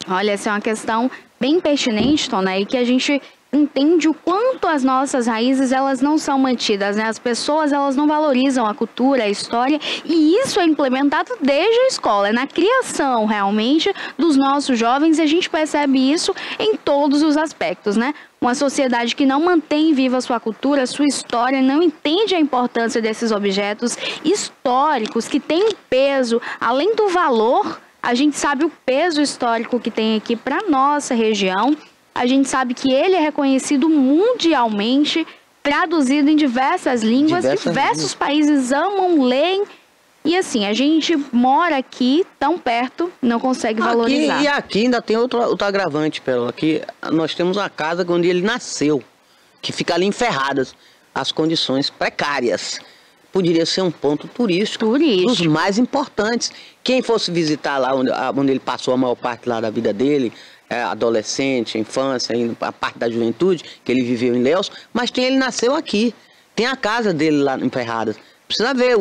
S1: Olha, essa é uma questão bem pertinente, Tona, e que a gente entende o quanto as nossas raízes elas não são mantidas, né? As pessoas elas não valorizam a cultura, a história, e isso é implementado desde a escola, é na criação realmente dos nossos jovens, e a gente percebe isso em todos os aspectos, né? Uma sociedade que não mantém viva a sua cultura, a sua história, não entende a importância desses objetos históricos que têm um peso, além do valor, a gente sabe o peso histórico que tem aqui para nossa região. A gente sabe que ele é reconhecido mundialmente, traduzido em diversas línguas, diversos países amam, leem. E assim, a gente mora aqui, tão perto, não consegue valorizar.
S2: E aqui ainda tem outro agravante, Pérola. Aqui nós temos uma casa onde ele nasceu, que fica ali em Ferradas, as condições precárias. Poderia ser um ponto turístico dos mais importantes. Quem fosse visitar lá onde ele passou a maior parte lá da vida dele, adolescente, infância, a parte da juventude, que ele viveu em Ilhéus, mas ele nasceu aqui. Tem a casa dele lá em Ferradas. Precisa ver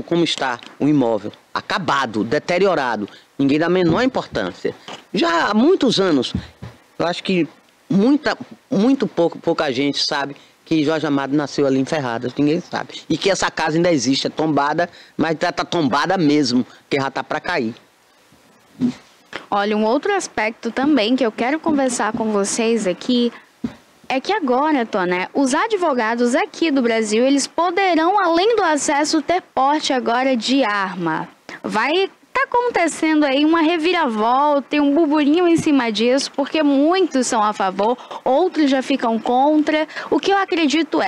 S2: como está o imóvel. Acabado, deteriorado. Ninguém dá a menor importância. Já há muitos anos, eu acho que pouca gente sabe que Jorge Amado nasceu ali em Ferradas, ninguém sabe. E que essa casa ainda existe, é tombada, mas já está tombada mesmo, que já está para cair.
S1: Olha, um outro aspecto também que eu quero conversar com vocês aqui é que agora, Toné, os advogados aqui do Brasil, eles poderão, além do acesso, ter porte agora de arma. Vai tá acontecendo aí uma reviravolta e um burburinho em cima disso, porque muitos são a favor, outros já ficam contra. O que eu acredito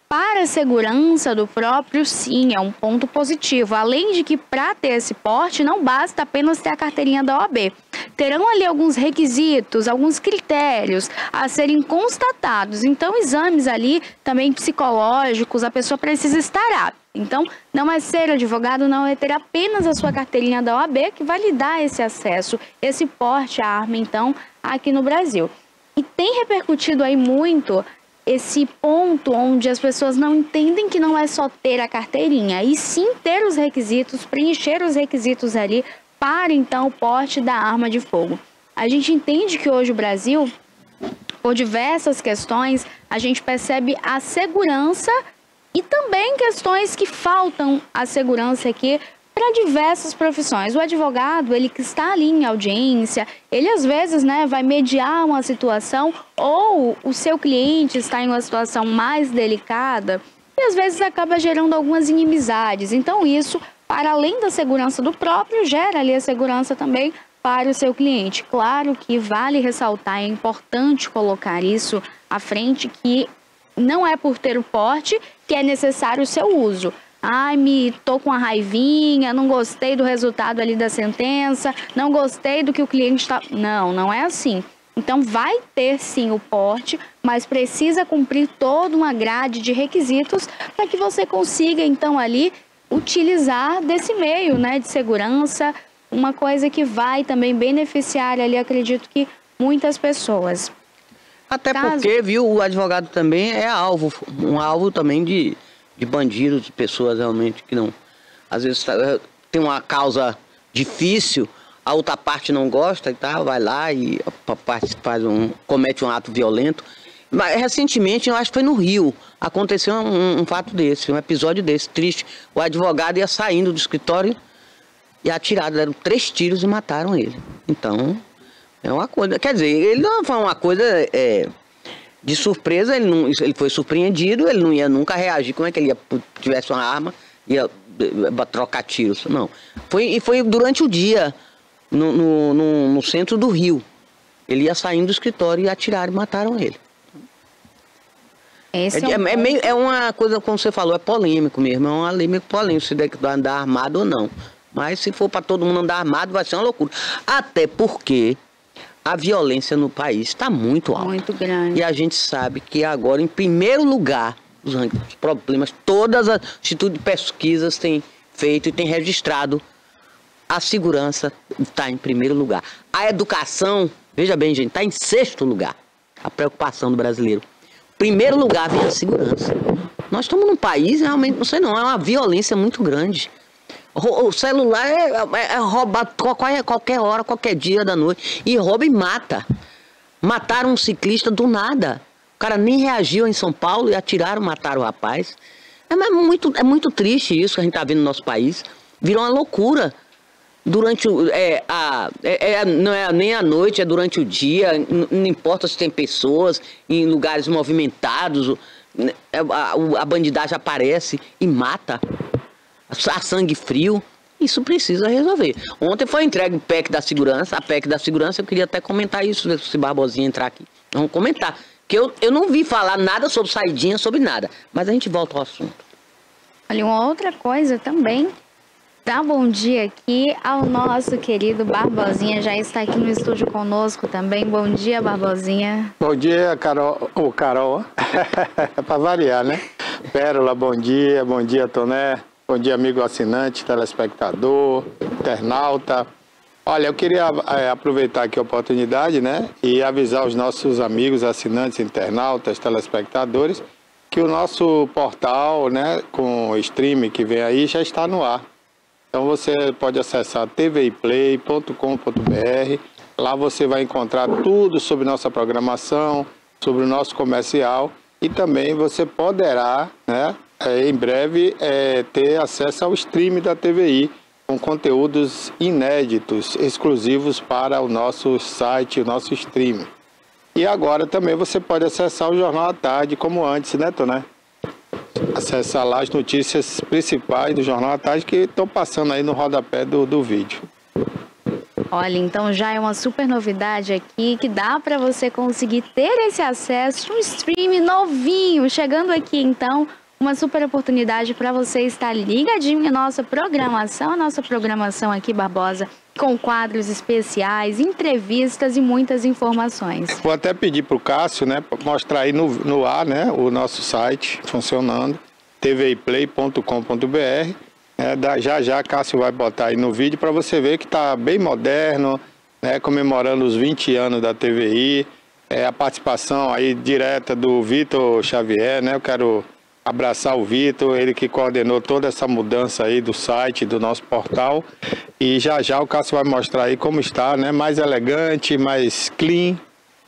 S1: para a segurança do próprio, sim, é um ponto positivo. Além de que, para ter esse porte, não basta apenas ter a carteirinha da OAB. Terão ali alguns requisitos, alguns critérios a serem constatados. Então, exames ali também psicológicos, a pessoa precisa estar apta. Então, não é ser advogado, não é ter apenas a sua carteirinha da OAB que vai lhe dar esse acesso, esse porte à arma, então, aqui no Brasil. E tem repercutido aí muito esse ponto onde as pessoas não entendem que não é só ter a carteirinha, e sim ter os requisitos, preencher os requisitos ali para, então, o porte da arma de fogo. A gente entende que hoje o Brasil, por diversas questões, a gente percebe a segurança e também questões que faltam a segurança aqui para diversas profissões. O advogado, ele que está ali em audiência, ele às vezes, né, vai mediar uma situação, ou o seu cliente está em uma situação mais delicada e às vezes acaba gerando algumas inimizades. Então isso, para além da segurança do próprio, gera ali a segurança também para o seu cliente. Claro que vale ressaltar, é importante colocar isso à frente, que não é por ter o porte que é necessário o seu uso. Ai, tô com uma raivinha, não gostei do resultado ali da sentença, não gostei do que o cliente está... Não é assim. Então, vai ter sim o porte, mas precisa cumprir toda uma grade de requisitos para que você consiga, então, ali, utilizar desse meio, né, de segurança, uma coisa que vai também beneficiar ali, acredito que, muitas pessoas.
S2: Até porque, viu, o advogado também é um alvo também de bandidos, de pessoas realmente que não... Às vezes tem uma causa difícil, a outra parte não gosta e tal, vai lá e comete um ato violento. Mas, recentemente, eu acho que foi no Rio, aconteceu um fato desse, um episódio desse, triste. O advogado ia saindo do escritório e atiraram, deram 3 tiros e mataram ele. Então, é uma coisa... Quer dizer, ele não foi uma coisa de surpresa, ele foi surpreendido, ele não ia nunca reagir, como é que ele tivesse uma arma, ia trocar tiros, não. Foi durante o dia, no centro do Rio. Ele ia saindo do escritório e atiraram e mataram ele. É uma coisa, como você falou, é polêmico mesmo, é uma lei meio polêmica, se deve andar armado ou não. Mas se for para todo mundo andar armado, vai ser uma loucura. Até porque a violência no país está muito alta.
S1: Muito grande.
S2: E a gente sabe que agora, em primeiro lugar, os problemas, todas as institutos de pesquisas têm feito e têm registrado, a segurança está em primeiro lugar. A educação, veja bem, gente, está em 6º lugar, a preocupação do brasileiro. Primeiro lugar vem a segurança. Nós estamos num país, realmente, não sei não, é uma violência muito grande. O celular é roubado qualquer hora, qualquer dia da noite. E rouba e mata. Mataram um ciclista do nada. O cara nem reagiu em São Paulo e atiraram, mataram o rapaz. É muito triste isso que a gente está vendo no nosso país. Virou uma loucura. Durante não é nem à noite, é durante o dia. Não importa se tem pessoas em lugares movimentados. A bandidagem aparece e mata. A sangue frio. Isso precisa resolver. Ontem foi entregue o PEC da segurança. A PEC da segurança, eu queria até comentar isso, se Barbosinha entrar aqui. Vamos comentar. Que eu não vi falar nada sobre saidinha, sobre nada. Mas a gente volta ao assunto.
S1: Olha, uma outra coisa também. Dá bom dia aqui ao nosso querido Barbosinha. Já está aqui no estúdio conosco também. Bom dia, Barbosinha.
S4: Bom dia, Carol. Carol. É para variar, né? Pérola, bom dia, Toné. Bom dia, amigo assinante, telespectador, internauta. Olha, eu queria aproveitar aqui a oportunidade, né, e avisar os nossos amigos assinantes, internautas, telespectadores, que o nosso portal, né, com o streaming que vem aí, já está no ar. Então você pode acessar tviplay.com.br. Lá você vai encontrar tudo sobre nossa programação, sobre o nosso comercial, e também você poderá, né, em breve ter acesso ao stream da TVI, com conteúdos inéditos, exclusivos para o nosso site, o nosso stream. E agora também você pode acessar o Jornal à Tarde, como antes, né, Toné? Acessar lá as notícias principais do Jornal à Tarde que estão passando aí no rodapé do vídeo.
S1: Olha, então já é uma super novidade aqui, que dá para você conseguir ter esse acesso, um stream novinho, chegando aqui então, uma super oportunidade para você estar ligadinho em nossa programação aqui, Barbosa, com quadros especiais, entrevistas e muitas informações.
S4: Vou até pedir para o Cássio, né, mostrar aí no ar, né, o nosso site funcionando, tviplay.com.br. Já Cássio vai botar aí no vídeo para você ver que está bem moderno, né, comemorando os 20 anos da TVI, a participação aí direta do Vitor Xavier, né, eu quero abraçar o Vitor, ele que coordenou toda essa mudança aí do site, do nosso portal. E já o Cássio vai mostrar aí como está, né? Mais elegante, mais clean,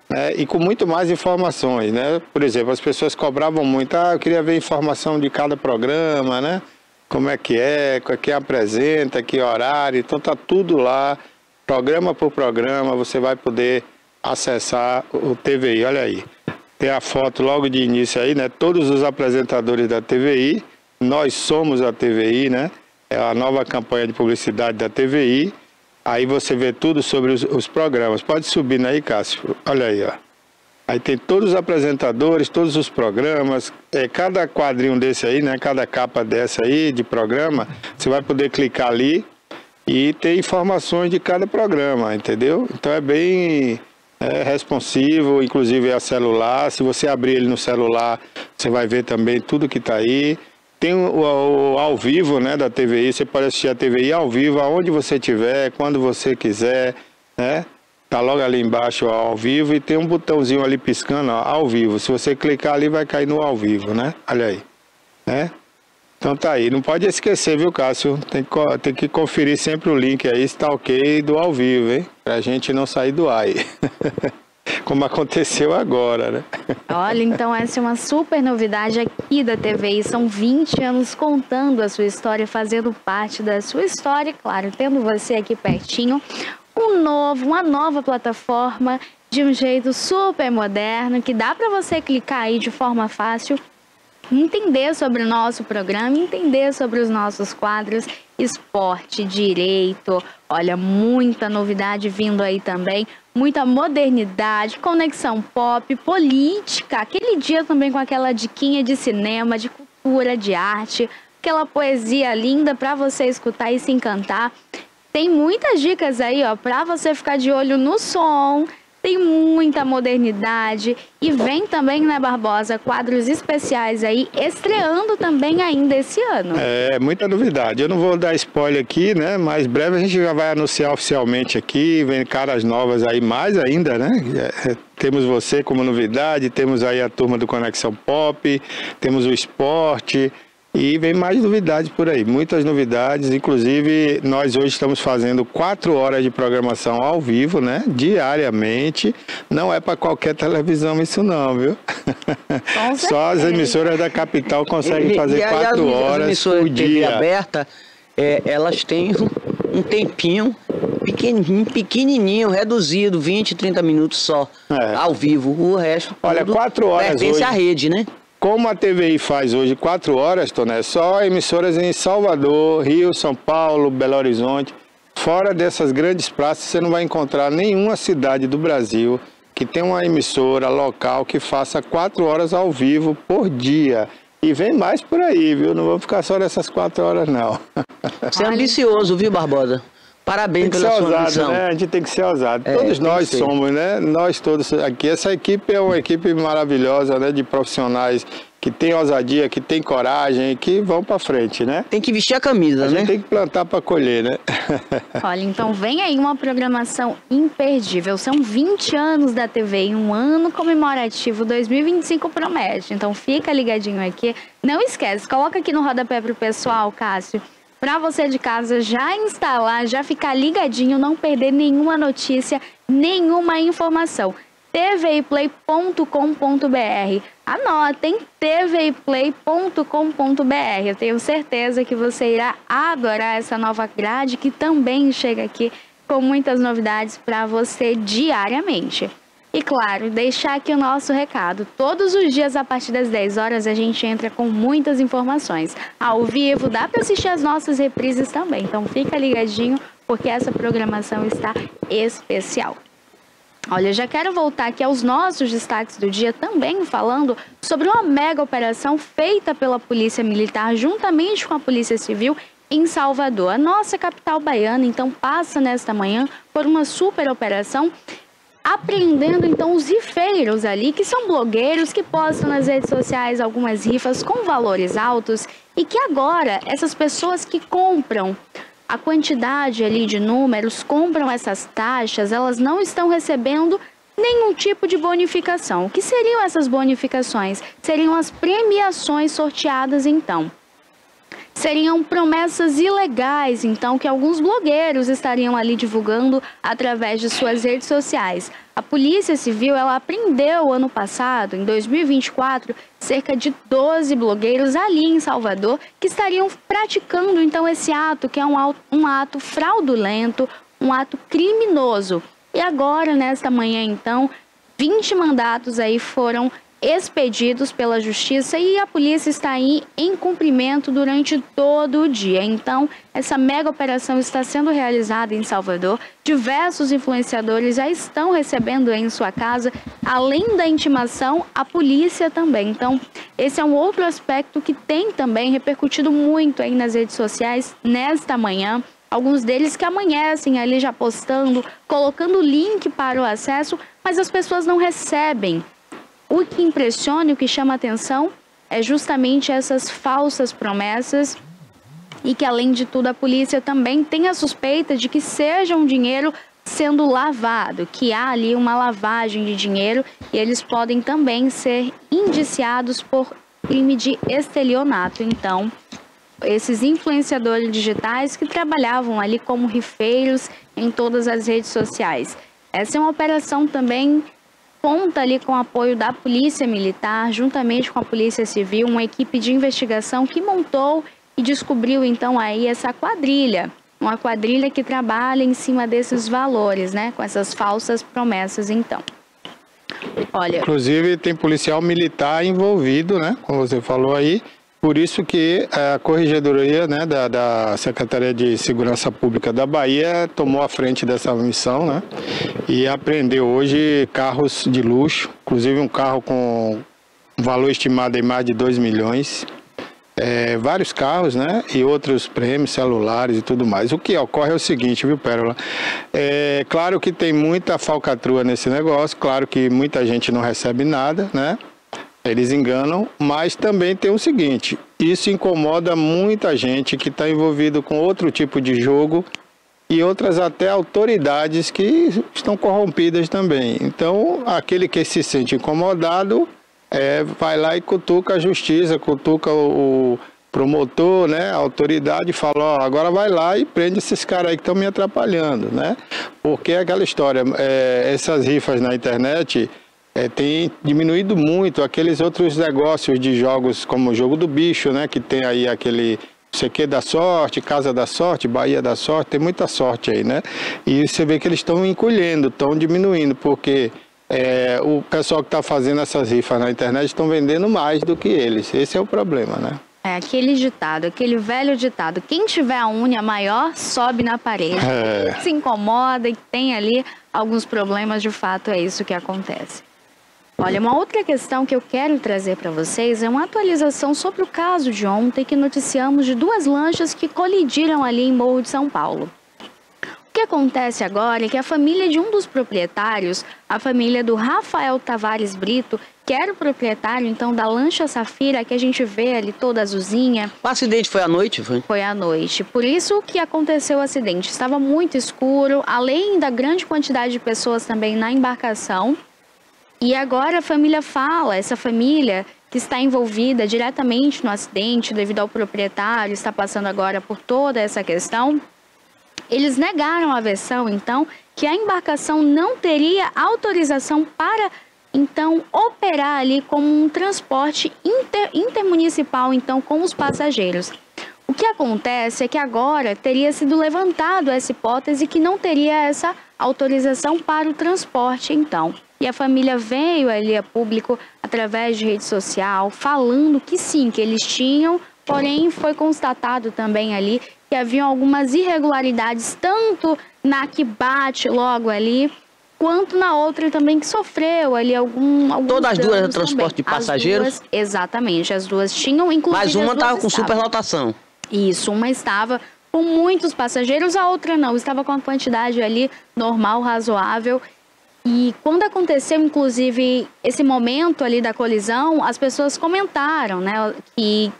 S4: né? E com muito mais informações, né? Por exemplo, as pessoas cobravam muito, eu queria ver informação de cada programa, né? Como é, quem apresenta, que horário. Então tá tudo lá, programa por programa, você vai poder acessar o TVI, olha aí. Tem a foto logo de início aí, né? Todos os apresentadores da TVI, nós somos a TVI, né? É a nova campanha de publicidade da TVI. Aí você vê tudo sobre os programas. Pode subir aí, Cássio. Olha aí, ó. Aí tem todos os apresentadores, todos os programas. Cada quadrinho desse aí, né? Cada capa dessa aí de programa, você vai poder clicar ali e ter informações de cada programa, entendeu? Então é bem responsivo, inclusive é celular. Se você abrir ele no celular, você vai ver também tudo que está aí. Tem o ao vivo, né, da TVI. Você pode assistir a TVI ao vivo, aonde você estiver, quando você quiser, né? Tá logo ali embaixo, ó, ao vivo, e tem um botãozinho ali piscando, ó, ao vivo. Se você clicar ali, vai cair no ao vivo, né? Olha aí, né? Então tá aí, não pode esquecer, viu, Cássio? Tem que conferir sempre o link aí, se tá ok, do ao vivo, hein? Pra gente não sair do ar aí. como aconteceu agora, né?
S5: Olha, então essa é uma super novidade aqui da TVI. São 20 anos contando a sua história, fazendo parte da sua história, claro, tendo você aqui pertinho. Uma nova plataforma de um jeito super moderno, que dá para você clicar aí de forma fácil, entender sobre o nosso programa, entender sobre os nossos quadros, esporte, direito, olha, muita novidade vindo aí também, muita modernidade, conexão pop, política, aquele dia também com aquela diquinha de cinema, de cultura, de arte, aquela poesia linda para você escutar e se encantar. Tem muitas dicas aí, ó, para você ficar de olho no som. Tem muita modernidade e vem também, né, Barbosa, quadros especiais aí, estreando também ainda esse ano. É,
S4: muita novidade. Eu não vou dar spoiler aqui, né, mas breve a gente já vai anunciar oficialmente aqui, vem caras novas aí mais ainda, né? Temos você como novidade, temos aí a turma do Conexão Pop, temos o esporte... E vem mais novidades por aí, muitas novidades, inclusive nós hoje estamos fazendo 4 horas de programação ao vivo, né, diariamente, não é para qualquer televisão isso não, viu? Só as emissoras da capital conseguem fazer 4 horas por dia.
S2: Aberta, elas têm um tempinho pequenininho, reduzido, 20, 30 minutos só, ao vivo, o resto...
S4: Olha, 4 horas
S2: pertence à rede, né?
S4: Como a TVI faz hoje 4 horas, Toné, só emissoras em Salvador, Rio, São Paulo, Belo Horizonte. Fora dessas grandes praças, você não vai encontrar nenhuma cidade do Brasil que tenha uma emissora local que faça 4 horas ao vivo por dia. E vem mais por aí, viu? Não vamos ficar só nessas 4 horas, não.
S2: Você é ambicioso, viu, Barbosa? Parabéns pela sua ambição.
S4: Né? A gente tem que ser ousado. Todos nós somos, né? Nós todos aqui. Essa equipe é uma equipe maravilhosa, né? De profissionais que tem ousadia, que tem coragem, que vão para frente, né?
S2: Tem que vestir a camisa, né?
S4: A gente tem que plantar para colher, né?
S5: Olha, então vem aí uma programação imperdível. São 20 anos da TV e um ano comemorativo 2025 promete. Então fica ligadinho aqui. Não esquece, coloca aqui no rodapé pro pessoal, Cássio, para você de casa já instalar, já ficar ligadinho, não perder nenhuma notícia, nenhuma informação. tviplay.com.br. Anotem, tviplay.com.br. Eu tenho certeza que você irá adorar essa nova grade que também chega aqui com muitas novidades para você diariamente. E claro, deixar aqui o nosso recado. Todos os dias, a partir das 10 horas, a gente entra com muitas informações. Ao vivo, dá para assistir as nossas reprises também. Então fica ligadinho, porque essa programação está especial. Olha, já quero voltar aqui aos nossos destaques do dia, também falando sobre uma mega operação feita pela Polícia Militar, juntamente com a Polícia Civil, em Salvador. A nossa capital baiana, então, passa nesta manhã por uma super operação, apreendendo então os rifeiros ali, que são blogueiros que postam nas redes sociais algumas rifas com valores altos e que agora essas pessoas que compram a quantidade ali de números, compram essas taxas, elas não estão recebendo nenhum tipo de bonificação. O que seriam essas bonificações? Seriam as premiações sorteadas então. Seriam promessas ilegais, então, que alguns blogueiros estariam ali divulgando através de suas redes sociais. A Polícia Civil, ela apreendeu ano passado, em 2024, cerca de 12 blogueiros ali em Salvador que estariam praticando, então, esse ato, que é um ato fraudulento, um ato criminoso. E agora, nesta manhã, então, 20 mandatos aí foram expedidos pela Justiça e a polícia está aí em cumprimento durante todo o dia. Então, essa mega operação está sendo realizada em Salvador. Diversos influenciadores já estão recebendo em sua casa, além da intimação, a polícia também. Então, esse é um outro aspecto que tem também repercutido muito aí nas redes sociais nesta manhã. Alguns deles que amanhecem ali já postando, colocando o link para o acesso, mas as pessoas não recebem. O que impressiona e o que chama a atenção é justamente essas falsas promessas e que, além de tudo, a polícia também tem a suspeita de que seja um dinheiro sendo lavado, que há ali uma lavagem de dinheiro e eles podem também ser indiciados por crime de estelionato. Então, esses influenciadores digitais que trabalhavam ali como rifeiros em todas as redes sociais. Essa é uma operação também conta ali com o apoio da Polícia Militar, juntamente com a Polícia Civil, uma equipe de investigação que montou e descobriu então aí essa quadrilha. Uma quadrilha que trabalha em cima desses valores, né? Com essas falsas promessas, então. Olha,
S4: inclusive tem policial militar envolvido, né? Como você falou aí. Por isso que a Corregedoria, né, da Secretaria de Segurança Pública da Bahia tomou a frente dessa missão, né? E apreendeu hoje carros de luxo, inclusive um carro com valor estimado em mais de 2 milhões. Vários carros, né? E outros prêmios, celulares e tudo mais. O que ocorre é o seguinte, viu, Pérola? Claro que tem muita falcatrua nesse negócio, claro que muita gente não recebe nada, né? Eles enganam, mas também tem o seguinte, isso incomoda muita gente que está envolvido com outro tipo de jogo e outras até autoridades que estão corrompidas também. Então, aquele que se sente incomodado vai lá e cutuca a justiça, cutuca o promotor, né, a autoridade, fala, ó, agora vai lá e prende esses caras aí que estão me atrapalhando, né? Porque é aquela história, essas rifas na internet tem diminuído muito aqueles outros negócios de jogos como o jogo do bicho, né, que tem aí aquele CQ da sorte, Casa da Sorte, Bahia da Sorte, tem muita sorte aí, né? E você vê que eles estão encolhendo, estão diminuindo, porque o pessoal que está fazendo essas rifas na internet estão vendendo mais do que eles. Esse é o problema, né?
S5: Aquele ditado, aquele velho ditado, quem tiver a unha maior, sobe na parede. Se incomoda e tem ali alguns problemas, de fato é isso que acontece. Olha, uma outra questão que eu quero trazer para vocês é uma atualização sobre o caso de ontem que noticiamos de 2 lanchas que colidiram ali em Morro de São Paulo. O que acontece agora é que a família de um dos proprietários, a família do Rafael Tavares Brito, que era o proprietário então da lancha Safira, que a gente vê ali toda azulzinha.
S2: O acidente foi à noite?
S5: Foi à noite. Por isso que aconteceu o acidente. Estava muito escuro, além da grande quantidade de pessoas também na embarcação. E agora a família fala, essa família que está envolvida diretamente no acidente, devido ao proprietário, está passando agora por toda essa questão. Eles negaram a versão, então, que a embarcação não teria autorização para, então, operar ali como um transporte intermunicipal, então, com os passageiros. O que acontece é que agora teria sido levantado essa hipótese que não teria essa autorização para o transporte, então. E a família veio ali a público através de rede social, falando que sim, que eles tinham, porém foi constatado também ali que haviam algumas irregularidades, tanto na que bate logo ali, quanto na outra também que sofreu ali alguns
S2: Todas as duas eram
S5: também.
S2: transporte de passageiros?
S5: Exatamente, as duas tinham, inclusive
S2: mas uma estava com superlotação.
S5: Isso, uma estava com muitos passageiros, a outra não, estava com a quantidade ali normal, razoável. E quando aconteceu, inclusive, esse momento ali da colisão, as pessoas comentaram, né, que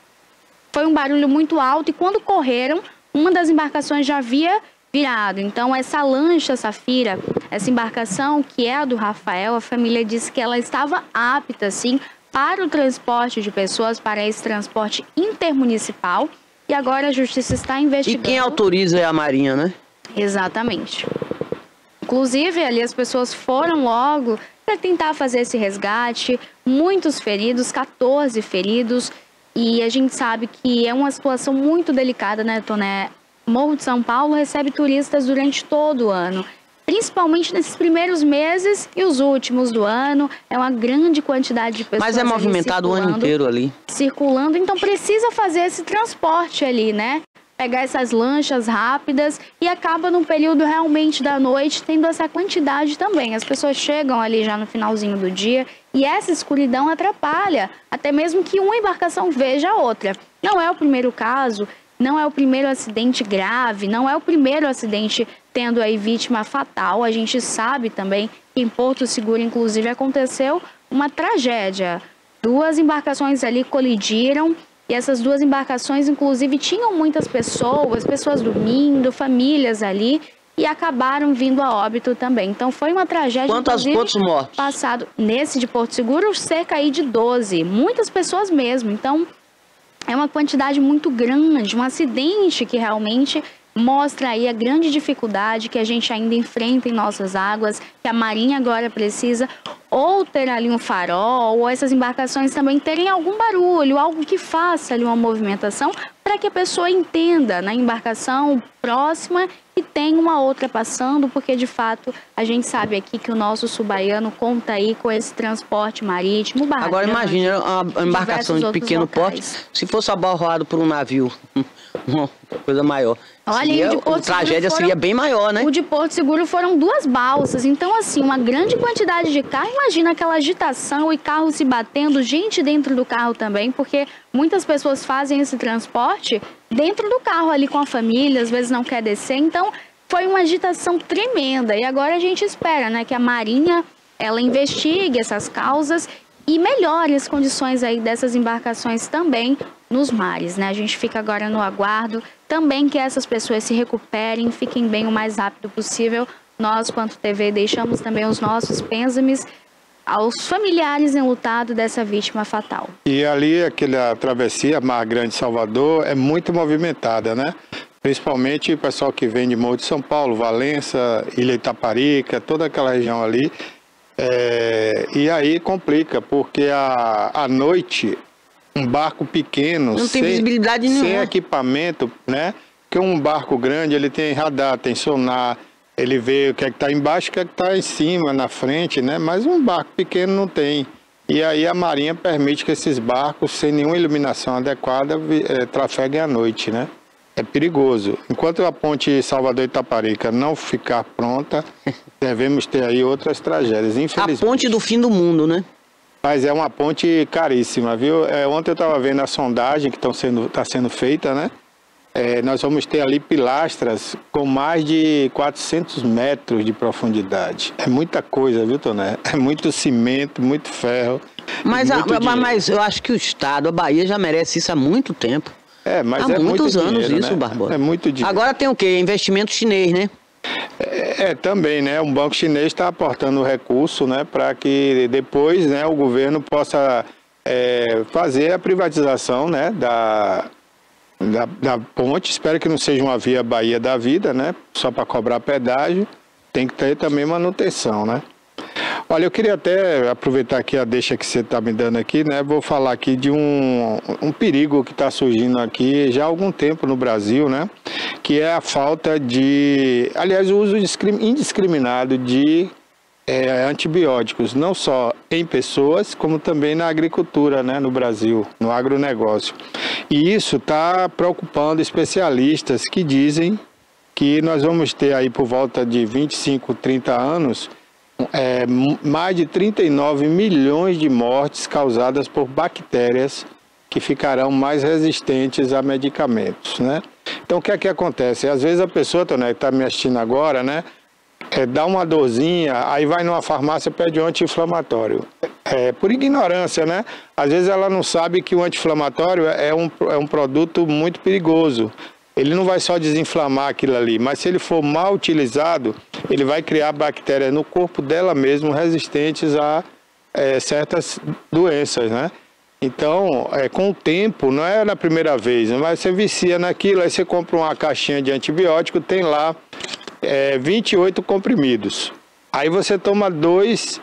S5: foi um barulho muito alto e quando correram, uma das embarcações já havia virado. Então, essa lancha Safira, essa embarcação que é a do Rafael, a família disse que ela estava apta, sim, para o transporte de pessoas, para esse transporte intermunicipal. E agora a justiça está investigando.
S2: E quem autoriza é a Marinha, né?
S5: Exatamente. Inclusive, ali as pessoas foram logo para tentar fazer esse resgate. Muitos feridos, 14 feridos. E a gente sabe que é uma situação muito delicada, né, Toné? Morro de São Paulo recebe turistas durante todo o ano. Principalmente nesses primeiros meses e os últimos do ano. É uma grande quantidade de pessoas.
S2: Mas é movimentado o ano inteiro ali.
S5: Circulando, então precisa fazer esse transporte ali, né? Pegar essas lanchas rápidas e acaba num período realmente da noite tendo essa quantidade também. As pessoas chegam ali já no finalzinho do dia e essa escuridão atrapalha, até mesmo que uma embarcação veja a outra. Não é o primeiro caso, não é o primeiro acidente grave, não é o primeiro acidente tendo aí vítima fatal. A gente sabe também que em Porto Seguro, inclusive, aconteceu uma tragédia. 2 embarcações ali colidiram. E essas 2 embarcações, inclusive, tinham muitas pessoas dormindo, famílias ali, e acabaram vindo a óbito também. Então, foi uma tragédia,
S2: Quantos mortos?
S5: Passado, nesse de Porto Seguro, cerca aí de 12. Muitas pessoas mesmo. Então, é uma quantidade muito grande, um acidente que realmente mostra aí a grande dificuldade que a gente ainda enfrenta em nossas águas, que a Marinha agora precisa ou ter ali um farol, ou essas embarcações também terem algum barulho, algo que faça ali uma movimentação, para que a pessoa entenda na embarcação próxima e tem uma outra passando, porque de fato a gente sabe aqui que o nosso Subaiano conta aí com esse transporte marítimo.
S2: Agora imagine uma embarcação de pequeno porte, se fosse abalroado por um navio, uma coisa maior.
S5: Olha,
S2: a tragédia seria bem maior, né?
S5: O de Porto Seguro foram 2 balsas, então assim, uma grande quantidade de carro. Imagina aquela agitação e carro se batendo, gente dentro do carro também, porque muitas pessoas fazem esse transporte dentro do carro ali com a família, às vezes não quer descer, então foi uma agitação tremenda. E agora a gente espera, né, que a Marinha, ela investigue essas causas e melhore as condições aí dessas embarcações também nos mares, né? A gente fica agora no aguardo, também que essas pessoas se recuperem, fiquem bem o mais rápido possível. Nós, quanto TV, deixamos também os nossos pêsames aos familiares enlutados dessa vítima fatal.
S4: E ali, aquela travessia Mar Grande Salvador é muito movimentada, né? Principalmente o pessoal que vem de Morro de São Paulo, Valença, Ilha Itaparica, toda aquela região ali. E aí complica, porque à noite, um barco pequeno,
S2: não tem visibilidade nenhuma,
S4: sem equipamento, né? Porque um barco grande, ele tem radar, tem sonar, ele vê o que é que está embaixo, o que é que está em cima, na frente, né? Mas um barco pequeno não tem. E aí a Marinha permite que esses barcos, sem nenhuma iluminação adequada, trafeguem à noite, né? É perigoso. Enquanto a ponte Salvador-Itaparica não ficar pronta, devemos ter aí outras tragédias, infelizmente.
S2: A ponte do fim do mundo, né?
S4: Mas é uma ponte caríssima, viu? Ontem eu estava vendo a sondagem que está sendo feita, né? Nós vamos ter ali pilastras com mais de 400 metros de profundidade. É muita coisa, viu, Toné? É muito cimento, muito ferro.
S2: Mas eu acho que o Estado, a Bahia, já merece isso há muito tempo.
S4: Mas
S2: há muitos
S4: muito
S2: anos
S4: dinheiro,
S2: isso,
S4: né?
S2: Barbosa.
S4: É muito dinheiro.
S2: Agora tem o quê? Investimento chinês, né?
S4: Também, né? Um banco chinês está aportando recurso, né? Para que depois, né, o governo possa fazer a privatização, né? Da ponte. Espero que não seja uma via Bahia da vida, né? Só para cobrar pedágio. Tem que ter também manutenção, né? Olha, eu queria até aproveitar aqui a deixa que você está me dando aqui, né? Vou falar aqui de um perigo que está surgindo aqui já há algum tempo no Brasil, né? Que é a falta de... Aliás, o uso indiscriminado de antibióticos, não só em pessoas, como também na agricultura, né? No Brasil, no agronegócio. E isso está preocupando especialistas que dizem que nós vamos ter aí por volta de 25, 30 anos... mais de 39 milhões de mortes causadas por bactérias que ficarão mais resistentes a medicamentos, né? Então, o que é que acontece? Às vezes a pessoa, Toné, que está me assistindo agora, né? Dá uma dorzinha, aí vai numa farmácia e pede um anti-inflamatório. Por ignorância, né? Às vezes ela não sabe que o anti-inflamatório é um produto muito perigoso. Ele não vai só desinflamar aquilo ali, mas se ele for mal utilizado, ele vai criar bactérias no corpo dela mesmo resistentes a certas doenças, né? Então, com o tempo, não é na primeira vez, mas você vicia naquilo, aí você compra uma caixinha de antibiótico, tem lá 28 comprimidos. Aí você toma 2,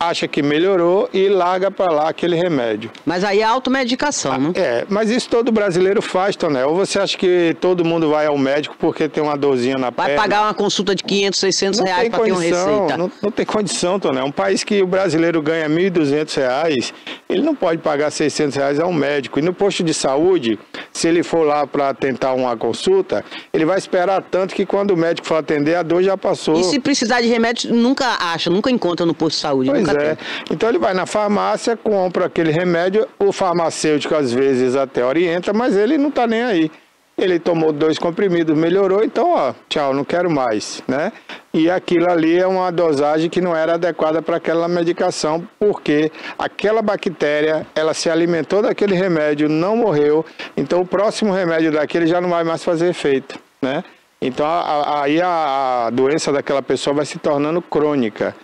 S4: acha que melhorou e larga para lá aquele remédio.
S2: Mas aí é automedicação, né?
S4: Mas isso todo brasileiro faz, Toné. Ou você acha que todo mundo vai ao médico porque tem uma dorzinha na perna?
S2: Vai pagar uma consulta de 500, 600 reais para ter uma receita.
S4: Não tem condição, Toné. Um país que o brasileiro ganha R$ 1.200, ele não pode pagar R$ 600 a um médico. E no posto de saúde, se ele for lá para tentar uma consulta, ele vai esperar tanto que quando o médico for atender, a dor já passou.
S2: E se precisar de remédio, nunca encontra no posto de saúde.
S4: Pois é. Então ele vai na farmácia, compra aquele remédio, o farmacêutico às vezes até orienta, mas ele não está nem aí. Ele tomou 2 comprimidos, melhorou, então ó, tchau, não quero mais, né? E aquilo ali é uma dosagem que não era adequada para aquela medicação, porque aquela bactéria, ela se alimentou daquele remédio, não morreu, então o próximo remédio daquele já não vai mais fazer efeito, né? Então aí a doença daquela pessoa vai se tornando crônica.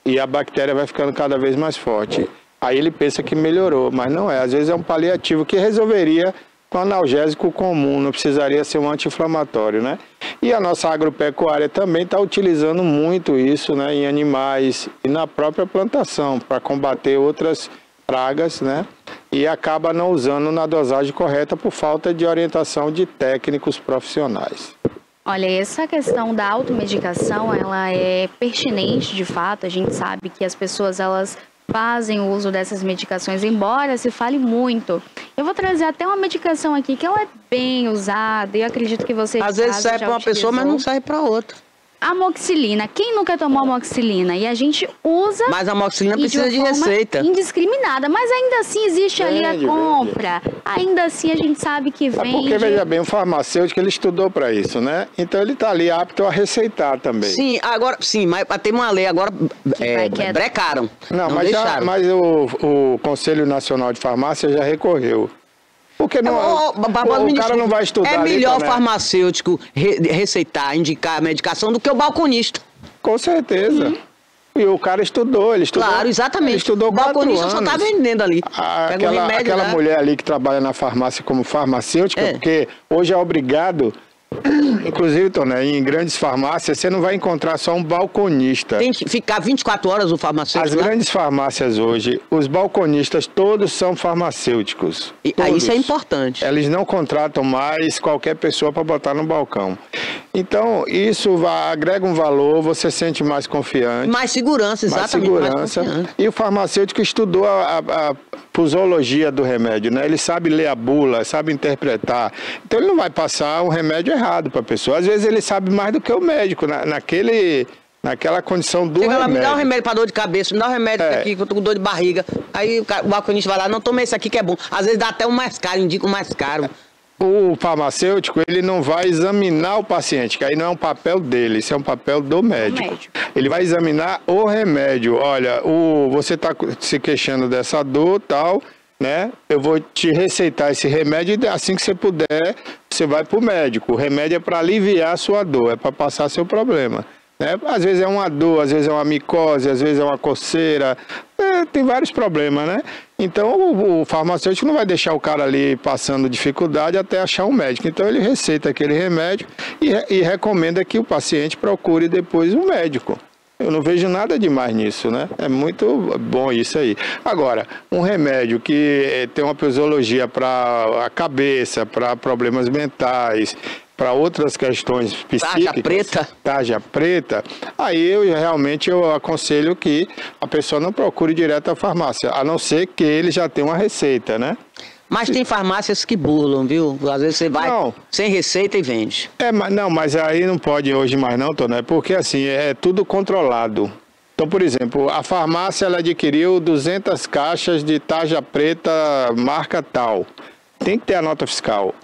S4: E a bactéria vai ficando cada vez mais forte. Aí ele pensa que melhorou, mas não é. Às vezes é um paliativo que resolveria com analgésico comum, não precisaria ser um anti-inflamatório, né? E a nossa agropecuária também está utilizando muito isso, né, em animais e na própria plantação, para combater outras pragas, né? E acaba não usando na dosagem correta por falta de orientação de técnicos profissionais.
S5: Olha, essa questão da automedicação, ela é pertinente de fato. A gente sabe que as pessoas, elas fazem o uso dessas medicações, embora se fale muito. Eu vou trazer até uma medicação aqui que ela é bem usada e eu acredito que você
S2: Às vezes serve para uma pessoa, mas não serve para outra.
S5: Amoxicilina. Quem nunca tomou amoxicilina? E a gente usa...
S2: Mas a amoxicilina precisa de receita.
S5: Indiscriminada. Mas ainda assim existe ali a compra. Ainda assim a gente sabe que vende.
S4: Porque, veja bem, o farmacêutico, ele estudou para isso, né? Então ele está ali apto a receitar também.
S2: Sim, agora, sim, mas tem uma lei agora, brecaram.
S4: Não mas o Conselho Nacional de Farmácia já recorreu. Porque não, o cara não vai estudar.
S2: É melhor o farmacêutico receitar, indicar a medicação do que o balconista.
S4: Com certeza. E o cara estudou, ele estudou.
S2: Claro, exatamente.
S4: Ele estudou 4 anos.
S2: O balconista só tá vendendo ali.
S4: Aquela mulher ali que trabalha na farmácia como farmacêutica, porque hoje é obrigado... Inclusive, Toné, em grandes farmácias você não vai encontrar só um balconista.
S2: Tem que ficar 24 horas o farmacêutico.
S4: As grandes farmácias hoje, os balconistas todos são farmacêuticos.
S2: Isso é importante.
S4: Eles não contratam mais qualquer pessoa para botar no balcão. Então, isso agrega um valor, você sente mais confiante.
S2: Mais segurança, exatamente.
S4: Mais segurança. E o farmacêutico estudou a posologia do remédio, né? Ele sabe ler a bula, sabe interpretar. Então, ele não vai passar um remédio errado para a pessoa. Às vezes, ele sabe mais do que o médico, naquela condição do remédio.
S2: Me dá um remédio para dor de cabeça, me dá um remédio aqui que eu tô com dor de barriga. Aí o balconista vai lá, não, toma esse aqui que é bom. Às vezes dá até um mais caro, indica um mais caro.
S4: O farmacêutico, ele não vai examinar o paciente, que aí não é um papel dele, isso é um papel do médico. Ele vai examinar o remédio. Olha, você está se queixando dessa dor, tal, né? Eu vou te receitar esse remédio e assim que você puder, você vai para o médico. O remédio é para aliviar a sua dor, é para passar seu problema. Né? Às vezes é uma dor, às vezes é uma micose, às vezes é uma coceira, tem vários problemas, né? Então o farmacêutico não vai deixar o cara ali passando dificuldade até achar um médico. Então ele receita aquele remédio e recomenda que o paciente procure depois um médico. Eu não vejo nada demais nisso, né? É muito bom isso aí. Agora, um remédio que tem uma posologia para a cabeça, para problemas mentais, para outras questões psíquicas, tarja preta, aí eu aconselho que a pessoa não procure direto à farmácia, a não ser que ele já tenha uma receita, né?
S2: Mas tem farmácias que burlam, viu? Às vezes você vai sem receita e vende.
S4: Mas aí não pode hoje mais não, Toné, porque assim, é tudo controlado. Então, por exemplo, a farmácia ela adquiriu 200 caixas de tarja preta marca tal. Tem que ter a nota fiscal.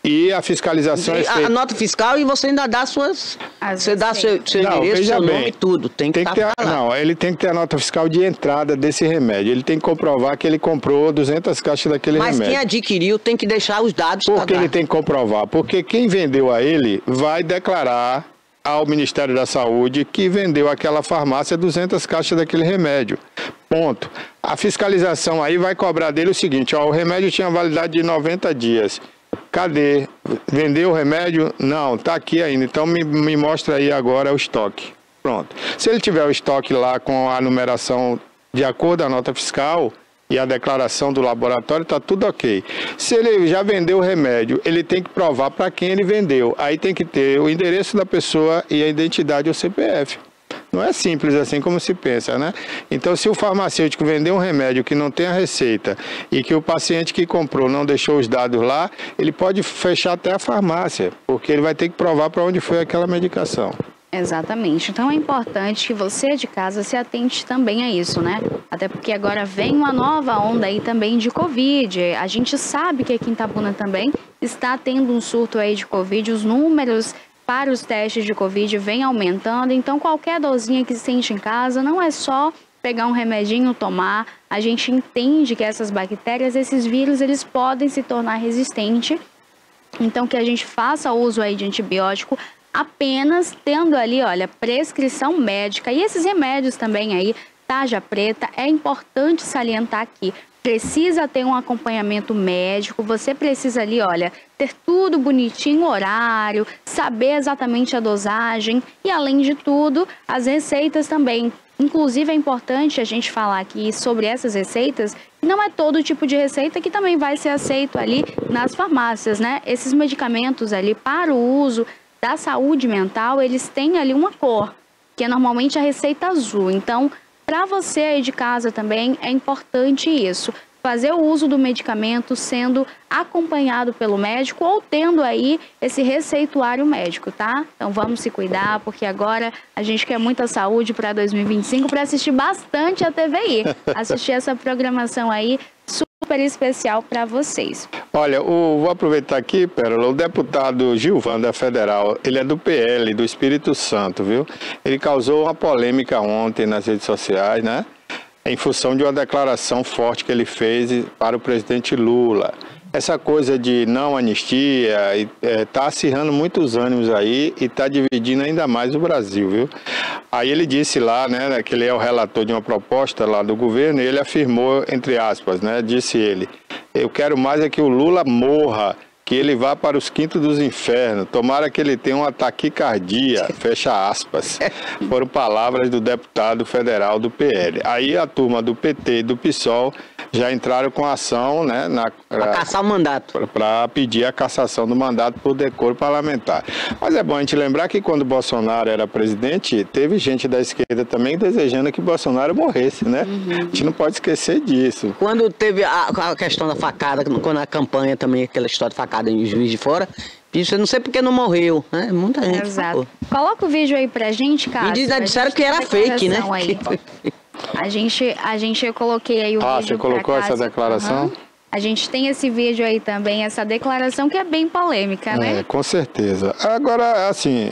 S4: E a fiscalização é feita...
S2: A nota fiscal e você ainda dá suas... Você dá seu endereço, seu nome e tudo. Tem que ter
S4: ele tem que ter a nota fiscal de entrada desse remédio. Ele tem que comprovar que ele comprou 200 caixas daquele remédio.
S2: Mas quem adquiriu tem que deixar os dados...
S4: Por que ele tem que comprovar? Porque quem vendeu a ele vai declarar ao Ministério da Saúde que vendeu àquela farmácia 200 caixas daquele remédio. Ponto. A fiscalização aí vai cobrar dele o seguinte, o remédio tinha validade de 90 dias. Cadê? Vendeu o remédio? Não, tá aqui ainda. Então me mostra aí agora o estoque. Pronto. Se ele tiver o estoque lá com a numeração de acordo com a nota fiscal e a declaração do laboratório, tá tudo ok. Se ele já vendeu o remédio, ele tem que provar para quem ele vendeu. Aí tem que ter o endereço da pessoa e a identidade ou CPF. Não é simples assim como se pensa, né? Então, se o farmacêutico vender um remédio que não tem a receita e que o paciente que comprou não deixou os dados lá, ele pode fechar até a farmácia, porque ele vai ter que provar para onde foi aquela medicação.
S5: Exatamente. Então, é importante que você de casa se atente também a isso, né? Até porque agora vem uma nova onda aí também de Covid. A gente sabe que aqui em Itabuna também está tendo um surto aí de Covid. Os números para os testes de Covid vem aumentando, então qualquer dorzinha que se sente em casa, não é só pegar um remedinho, tomar. A gente entende que essas bactérias, esses vírus, eles podem se tornar resistentes, então que a gente faça uso aí de antibiótico apenas tendo ali, olha, prescrição médica. E esses remédios também aí, tarja preta, é importante salientar aqui, precisa ter um acompanhamento médico, você precisa ali, olha, ter tudo bonitinho, horário, saber exatamente a dosagem e, além de tudo, as receitas também. Inclusive, é importante a gente falar aqui sobre essas receitas. Não é todo tipo de receita que também vai ser aceito ali nas farmácias, né? Esses medicamentos ali para o uso da saúde mental, eles têm ali uma cor, que é normalmente a receita azul. Então, para você aí de casa também é importante isso, fazer o uso do medicamento sendo acompanhado pelo médico ou tendo aí esse receituário médico, tá? Então vamos se cuidar, porque agora a gente quer muita saúde para 2025 para assistir bastante a TVI, assistir essa programação aí super especial para vocês.
S4: Olha, vou aproveitar aqui, Pérola, o deputado Gilvan da Federal, ele é do PL, do Espírito Santo, viu? Ele causou uma polêmica ontem nas redes sociais, né? Em função de uma declaração forte que ele fez para o presidente Lula. Essa coisa de não anistia está acirrando muitos ânimos aí e está dividindo ainda mais o Brasil, viu? Aí ele disse lá, né, que ele é o relator de uma proposta lá do governo e ele afirmou, entre aspas, né, disse ele, eu quero mais é que o Lula morra, que ele vá para os quintos dos infernos, tomara que ele tenha uma taquicardia, fecha aspas. Foram palavras do deputado federal do PL. Aí a turma do PT e do PSOL já entraram com ação, né,
S2: para caçar o mandato.
S4: Para pedir a cassação do mandato por decoro parlamentar. Mas é bom a gente lembrar que quando Bolsonaro era presidente, teve gente da esquerda também desejando que Bolsonaro morresse, né? A gente não pode esquecer disso.
S2: Quando teve a questão da facada, quando a campanha também, aquela história de facada em Juiz de Fora, isso eu não sei porque não morreu, né? Muita gente.
S5: Exato. Coloca o vídeo aí pra gente, cara.
S2: E disseram que era fake, né?
S5: Eu coloquei aí o vídeo.
S4: Você colocou essa declaração?
S5: A gente tem esse vídeo aí também, essa declaração que é bem polêmica, né?
S4: Com certeza. Agora, assim,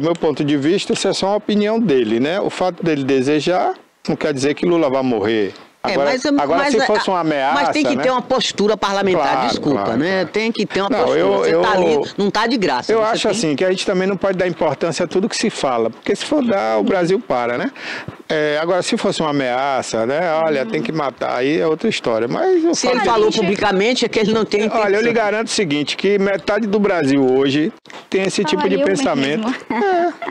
S4: meu ponto de vista, isso é só uma opinião dele, né? O fato dele desejar não quer dizer que Lula vai morrer. Agora, se fosse uma ameaça...
S2: Mas tem que ter uma postura parlamentar, desculpa, né? Tem que ter uma postura. Você tá ali, não tá de graça.
S4: Eu acho assim, que a gente também não pode dar importância a tudo que se fala, porque se for dar, o Brasil para, né? Agora, se fosse uma ameaça, né? Olha, tem que matar, aí é outra história. Mas
S2: se ele falou publicamente, é que ele não tem intenção.
S4: Olha, eu lhe garanto o seguinte, que metade do Brasil hoje tem esse tipo de pensamento.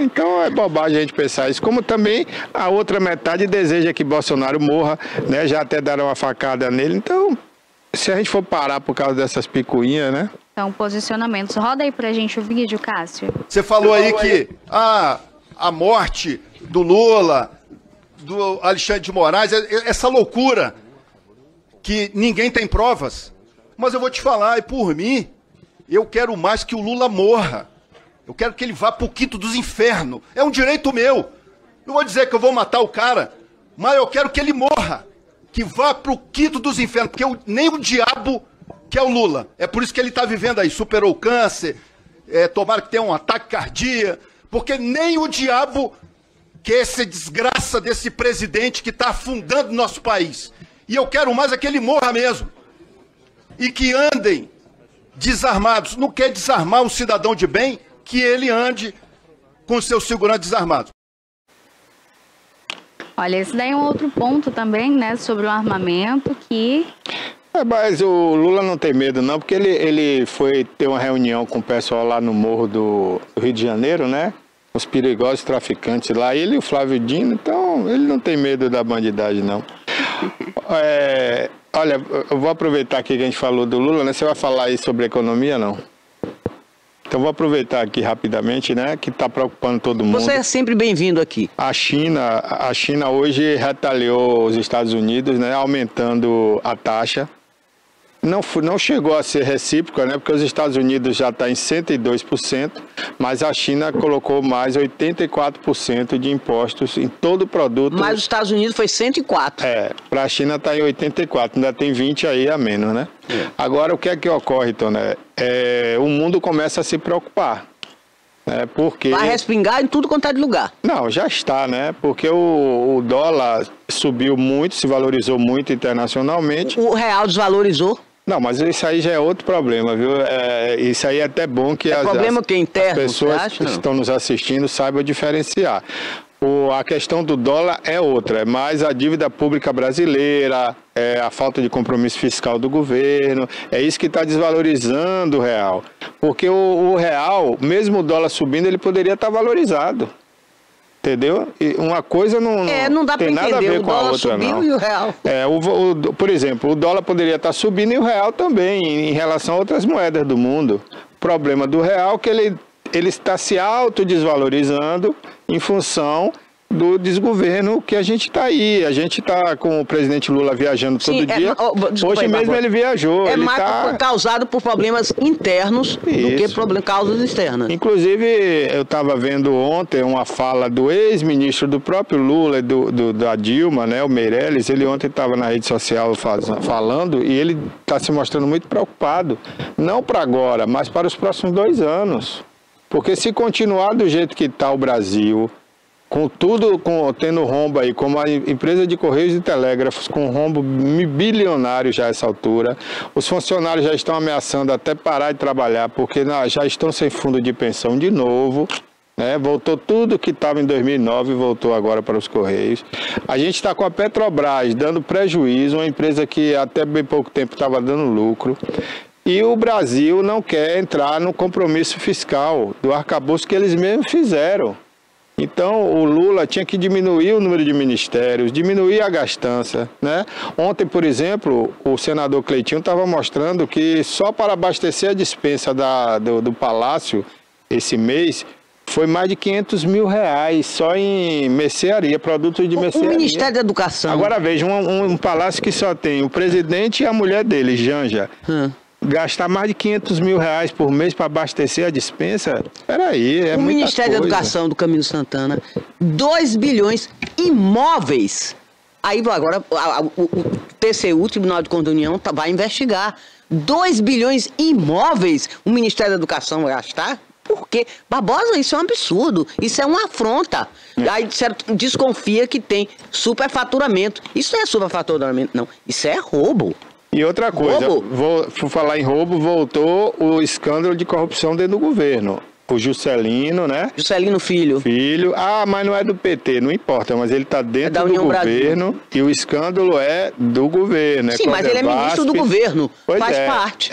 S4: Então é bobagem a gente pensar isso. Como também a outra metade deseja que Bolsonaro morra, né? Já até deram uma facada nele. Então, se a gente for parar por causa dessas picuinhas, né?
S5: Então, posicionamentos. Roda aí pra gente o vídeo, Cássio.
S6: Você falou aí que a morte do Lula, do Alexandre de Moraes, essa loucura que ninguém tem provas. Mas eu vou te falar, e por mim, eu quero mais que o Lula morra. Eu quero que ele vá pro quinto dos infernos. É um direito meu. Não vou dizer que eu vou matar o cara, mas eu quero que ele morra. Que vá pro quinto dos infernos, porque nem o diabo quer o Lula. É por isso que ele tá vivendo aí, superou o câncer, tomara que tenha um ataque cardíaco, porque nem o diabo quer essa desgraça desse presidente que tá afundando o nosso país. E eu quero mais é que ele morra mesmo. E que andem desarmados. Não quer desarmar um cidadão de bem, que ele ande com seus seguranças desarmados.
S5: Olha, esse daí é um outro ponto também, né, sobre o armamento que...
S4: Mas o Lula não tem medo não, porque ele foi ter uma reunião com o pessoal lá no Morro do Rio de Janeiro, né? Os perigosos traficantes lá, ele e o Flávio Dino, então ele não tem medo da bandidagem não. Olha, eu vou aproveitar aqui que a gente falou do Lula, né? Você vai falar aí sobre economia, não? Então vou aproveitar aqui rapidamente, né, que está preocupando todo mundo.
S2: Você é sempre bem-vindo aqui.
S4: A China hoje retaliou os Estados Unidos, né, aumentando a taxa. Não chegou a ser recíproca, né, porque os Estados Unidos já está em 102%, mas a China colocou mais 84% de impostos em todo o produto.
S2: Mas os Estados Unidos foi 104%.
S4: Para a China está em 84%, ainda tem 20% aí a menos, né? Agora, o que é que ocorre, Toné? O mundo começa a se preocupar. Porque...
S2: Vai respingar em tudo quanto é de lugar.
S4: Não, já está, né? Porque o dólar subiu muito, se valorizou muito internacionalmente.
S2: O real desvalorizou.
S4: Não, mas isso aí já é outro problema, viu? Isso aí é até bom que as pessoas que estão nos assistindo saibam diferenciar. A questão do dólar é outra, é mais a dívida pública brasileira, é a falta de compromisso fiscal do governo, é isso que está desvalorizando o real. Porque o real, mesmo o dólar subindo, ele poderia estar valorizado. Entendeu? E uma coisa
S2: não dá
S4: tem
S2: pra
S4: nada a
S2: entender,
S4: ver
S2: o
S4: com a
S2: dólar
S4: outra,
S2: subiu
S4: não.
S2: e o real.
S4: Por exemplo, o dólar poderia estar subindo e o real também, em relação a outras moedas do mundo. O problema do real é que ele está se autodesvalorizando em função do desgoverno que a gente está aí. A gente está com o presidente Lula viajando todo dia. Hoje mesmo ele viajou.
S2: É mais causado por problemas internos do que causas externas.
S4: Inclusive, eu estava vendo ontem uma fala do ex-ministro do próprio Lula, da Dilma, né, o Meirelles. Ele ontem estava na rede social falando e ele está se mostrando muito preocupado. Não para agora, mas para os próximos 2 anos. Porque se continuar do jeito que está o Brasil, com tudo, tendo rombo aí, como a empresa de Correios e Telégrafos, com rombo bilionário já a essa altura, os funcionários já estão ameaçando até parar de trabalhar, porque já estão sem fundo de pensão de novo, né? Voltou tudo que estava em 2009, voltou agora para os Correios. A gente está com a Petrobras dando prejuízo, uma empresa que até bem pouco tempo estava dando lucro. E o Brasil não quer entrar no compromisso fiscal do arcabouço que eles mesmos fizeram. Então, o Lula tinha que diminuir o número de ministérios, diminuir a gastança, né? Ontem, por exemplo, o senador Cleitinho estava mostrando que só para abastecer a despensa do Palácio esse mês, foi mais de R$500 mil só em mercearia, produtos de mercearia.
S2: O Ministério da Educação.
S4: Agora veja, um palácio que só tem o presidente e a mulher dele, Janja. Gastar mais de R$500 mil por mês para abastecer a despensa, peraí, é muita coisa.
S2: O Ministério da Educação do Camilo Santana, 2 bilhões imóveis. Aí agora o TCU, Tribunal de Contas da União, vai investigar. 2 bilhões imóveis o Ministério da Educação vai gastar? Por quê? Barbosa, isso é um absurdo, isso é uma afronta. Aí desconfia que tem superfaturamento. Isso não é superfaturamento, não. Isso é roubo.
S4: E outra coisa, vou falar em roubo, voltou o escândalo de corrupção dentro do governo. O Juscelino, né?
S2: Juscelino Filho.
S4: Mas não é do PT, não importa, mas ele está dentro do governo e o escândalo é do governo.
S2: Sim, mas ele é ministro do governo, faz parte.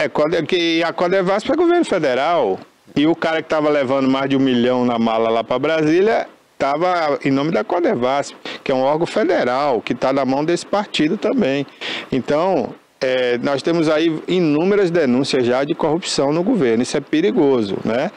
S4: E a Codevasp é governo federal. E o cara que estava levando mais de 1 milhão na mala lá para Brasília estava em nome da Codevasp, que é um órgão federal, que está na mão desse partido também. Então, nós temos aí inúmeras denúncias já de corrupção no governo. Isso é perigoso, né?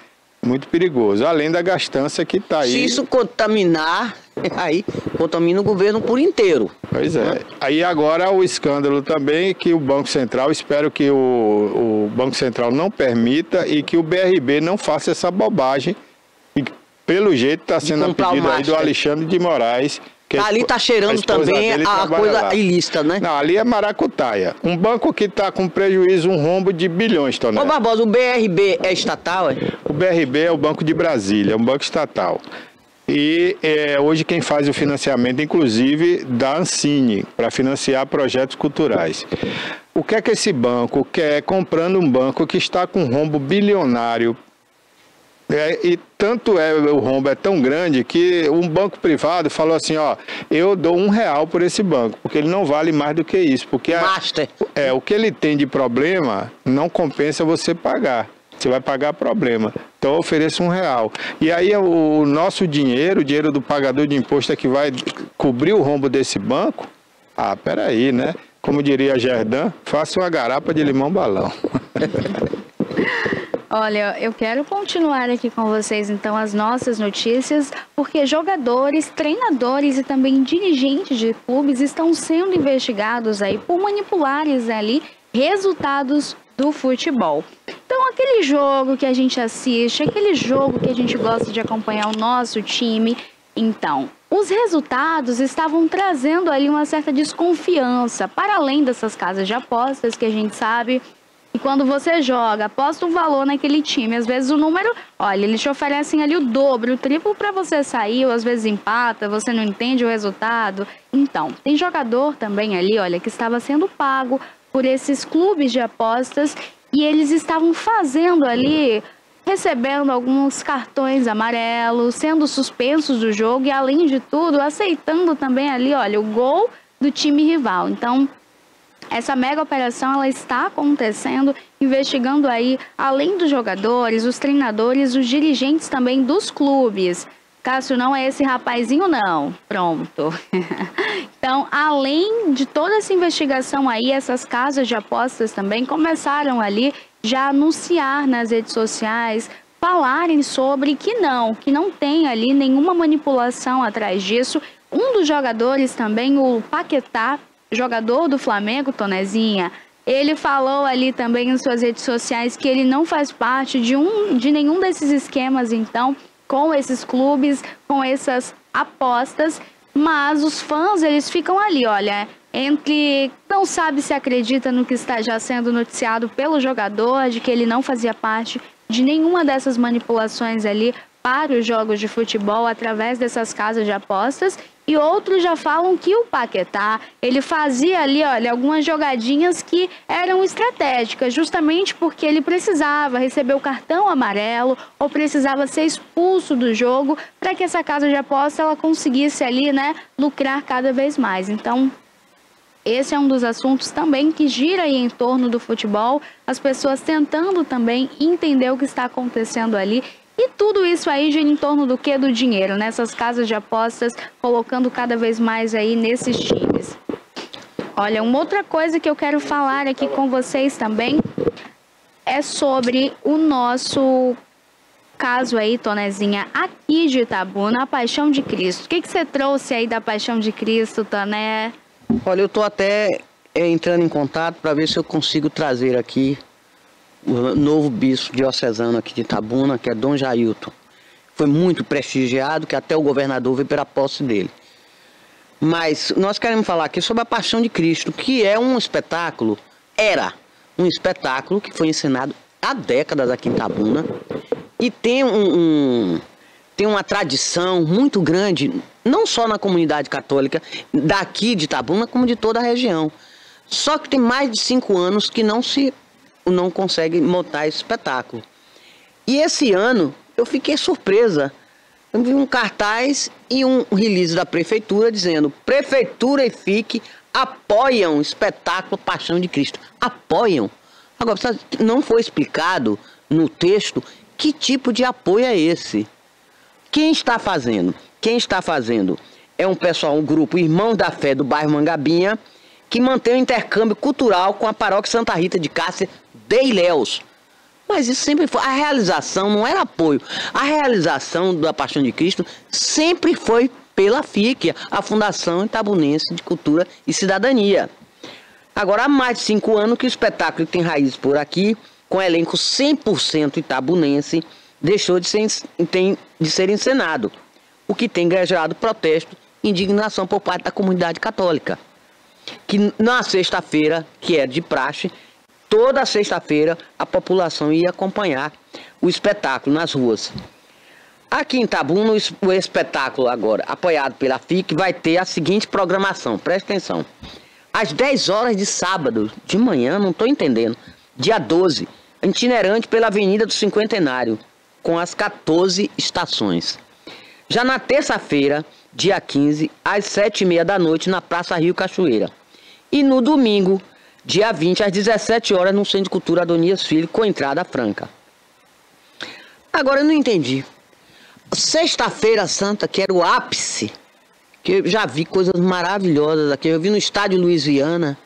S4: Muito perigoso. Além da gastança que está aí.
S2: Se isso contaminar, aí contamina o governo por inteiro.
S4: Pois é. Aí agora o escândalo também que o Banco Central, espero que o Banco Central não permita e que o BRB não faça essa bobagem. E pelo jeito está sendo pedido aí do Alexandre de Moraes.
S2: Ali está cheirando também a coisa lá. Ilícita, né?
S4: Não, ali é maracutaia. Um banco que está com prejuízo, um rombo de bilhões, Tonel.
S2: Ô Barbosa, o BRB é estatal, é?
S4: O BRB é o Banco de Brasília, é um banco estatal. E hoje quem faz o financiamento, inclusive, da Ancine, para financiar projetos culturais. O que é que esse banco quer? Comprando um banco que está com um rombo bilionário. E tanto o rombo é tão grande que um banco privado falou assim, eu dou R$1 por esse banco, porque ele não vale mais do que isso, porque o que ele tem de problema não compensa você pagar, você vai pagar problema, então eu ofereço R$1. E aí o nosso dinheiro, o dinheiro do pagador de imposto é que vai cobrir o rombo desse banco? Peraí, né? Como diria Gerdan, faça uma garapa de limão balão.
S5: Olha, eu quero continuar aqui com vocês, então, as nossas notícias, porque jogadores, treinadores e também dirigentes de clubes estão sendo investigados aí por manipularem ali resultados do futebol. Então, aquele jogo que a gente assiste, aquele jogo que a gente gosta de acompanhar o nosso time, então, os resultados estavam trazendo ali uma certa desconfiança, para além dessas casas de apostas que a gente sabe. E quando você joga, aposta um valor naquele time, às vezes o número, olha, eles te oferecem ali o dobro, o triplo para você sair, ou às vezes empata, você não entende o resultado. Então, tem jogador também ali, olha, que estava sendo pago por esses clubes de apostas e eles estavam fazendo ali recebendo alguns cartões amarelos, sendo suspensos do jogo e, além de tudo, aceitando também ali, olha, o gol do time rival. Então, essa mega operação, ela está acontecendo, investigando aí, além dos jogadores, os treinadores, os dirigentes também dos clubes. Cássio, não é esse rapazinho, não. Pronto. Então, além de toda essa investigação aí, essas casas de apostas também começaram ali já a anunciar nas redes sociais, falarem sobre que não tem ali nenhuma manipulação atrás disso. Um dos jogadores também, o Paquetá, jogador do Flamengo, Tonezinha, ele falou ali também em suas redes sociais que ele não faz parte de nenhum desses esquemas, então, com esses clubes, com essas apostas, mas os fãs, eles ficam ali, olha, entre não sabe se acredita no que está já sendo noticiado pelo jogador, de que ele não fazia parte de nenhuma dessas manipulações ali para os jogos de futebol através dessas casas de apostas, e outros já falam que o Paquetá, ele fazia ali, olha, algumas jogadinhas que eram estratégicas, justamente porque ele precisava receber o cartão amarelo ou precisava ser expulso do jogo para que essa casa de aposta ela conseguisse ali, né, lucrar cada vez mais. Então, esse é um dos assuntos também que gira aí em torno do futebol, as pessoas tentando também entender o que está acontecendo ali. E tudo isso aí gira em torno do quê? Do dinheiro, nessas casas de apostas, colocando cada vez mais aí nesses times. Olha, uma outra coisa que eu quero falar aqui com vocês também é sobre o nosso caso aí, Tonezinha, aqui de Itabuna, a Paixão de Cristo. O que você trouxe aí da Paixão de Cristo, Toné?
S2: Olha, eu estou até entrando em contato para ver se eu consigo trazer aqui o novo bispo diocesano aqui de Itabuna, que é Dom Jailton. Foi muito prestigiado, que até o governador veio pela posse dele. Mas nós queremos falar aqui sobre a Paixão de Cristo, que é um espetáculo, era um espetáculo que foi encenado há décadas aqui em Itabuna e tem uma tradição muito grande, não só na comunidade católica daqui de Itabuna, como de toda a região. Só que tem mais de 5 anos que não consegue montar esse espetáculo. E esse ano eu fiquei surpresa. Eu vi um cartaz e um release da prefeitura dizendo: Prefeitura e FIC apoiam o espetáculo Paixão de Cristo. Apoiam. Agora, não foi explicado no texto que tipo de apoio é esse. Quem está fazendo? Quem está fazendo é um pessoal, um grupo Irmãos da Fé do bairro Mangabinha, que mantém o intercâmbio cultural com a paróquia Santa Rita de Cássia de Ilhéus. Mas isso sempre foi, a realização não era apoio, a realização da Paixão de Cristo sempre foi pela FIC, a Fundação Itabunense de Cultura e Cidadania. Agora, há mais de 5 anos que o espetáculo tem raízes por aqui, com elenco 100% itabunense, deixou de ser encenado, o que tem gerado protesto e indignação por parte da comunidade católica. Que na sexta-feira, que é de praxe, toda sexta-feira a população ia acompanhar o espetáculo nas ruas. Aqui em Itabuna, o espetáculo agora, apoiado pela FIC, vai ter a seguinte programação, presta atenção. Às 10 horas de sábado, de manhã, não estou entendendo, dia 12, itinerante pela Avenida do Cinquentenário, com as 14 estações. Já na terça-feira, dia 15, às 7h30 da noite, na Praça Rio Cachoeira. E no domingo, dia 20, às 17 horas, no Centro de Cultura Adonias Filho, com entrada franca. Agora, eu não entendi. Sexta-feira Santa, que era o ápice, que eu já vi coisas maravilhosas aqui. Eu vi no estádio Luiz Viana,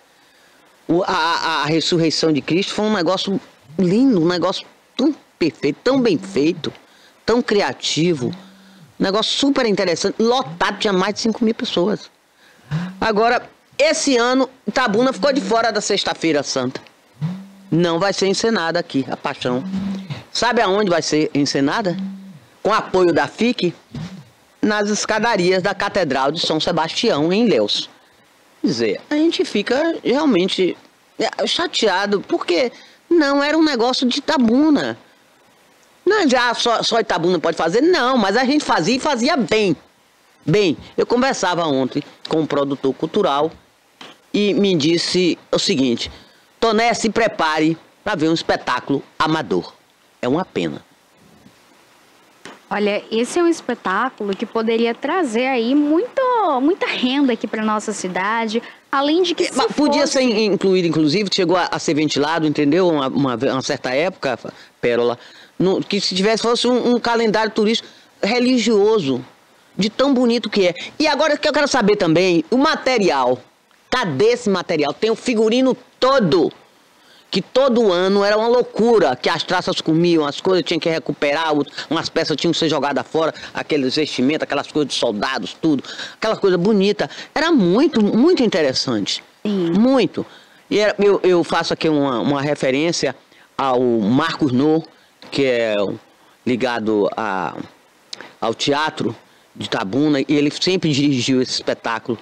S2: a ressurreição de Cristo. Foi um negócio lindo, um negócio tão perfeito, tão bem feito, tão criativo. Um negócio super interessante, lotado, tinha mais de 5.000 pessoas. Agora, esse ano, Itabuna ficou de fora da Sexta-feira Santa. Não vai ser encenada aqui, a Paixão. Sabe aonde vai ser encenada? Com apoio da FIC, nas escadarias da Catedral de São Sebastião, em Ilhéus. Quer dizer, a gente fica realmente chateado, porque não era um negócio de Itabuna. Não, já só Itabuna pode fazer? Não, mas a gente fazia e fazia bem. Bem, eu conversava ontem com um produtor cultural e me disse o seguinte: Toné, se prepare para ver um espetáculo amador. É uma pena.
S5: Olha, esse é um espetáculo que poderia trazer aí muita renda aqui para nossa cidade, além de que
S2: Podia ser incluído, inclusive, chegou a ser ventilado, entendeu? Uma certa época, Pérola, que se fosse um calendário turístico religioso, de tão bonito que é. E agora que eu quero saber também, o material, cadê esse material? Tem o figurino todo, que todo ano era uma loucura, que as traças comiam, as coisas tinham que recuperar, umas peças tinham que ser jogadas fora, aqueles vestimentos, aquelas coisas de soldados, tudo, aquela coisa bonita. Era muito, muito interessante.
S5: Sim.
S2: Muito. E eu faço aqui uma referência ao Marcos No, que é ligado ao teatro de Itabuna, e ele sempre dirigiu esse espetáculo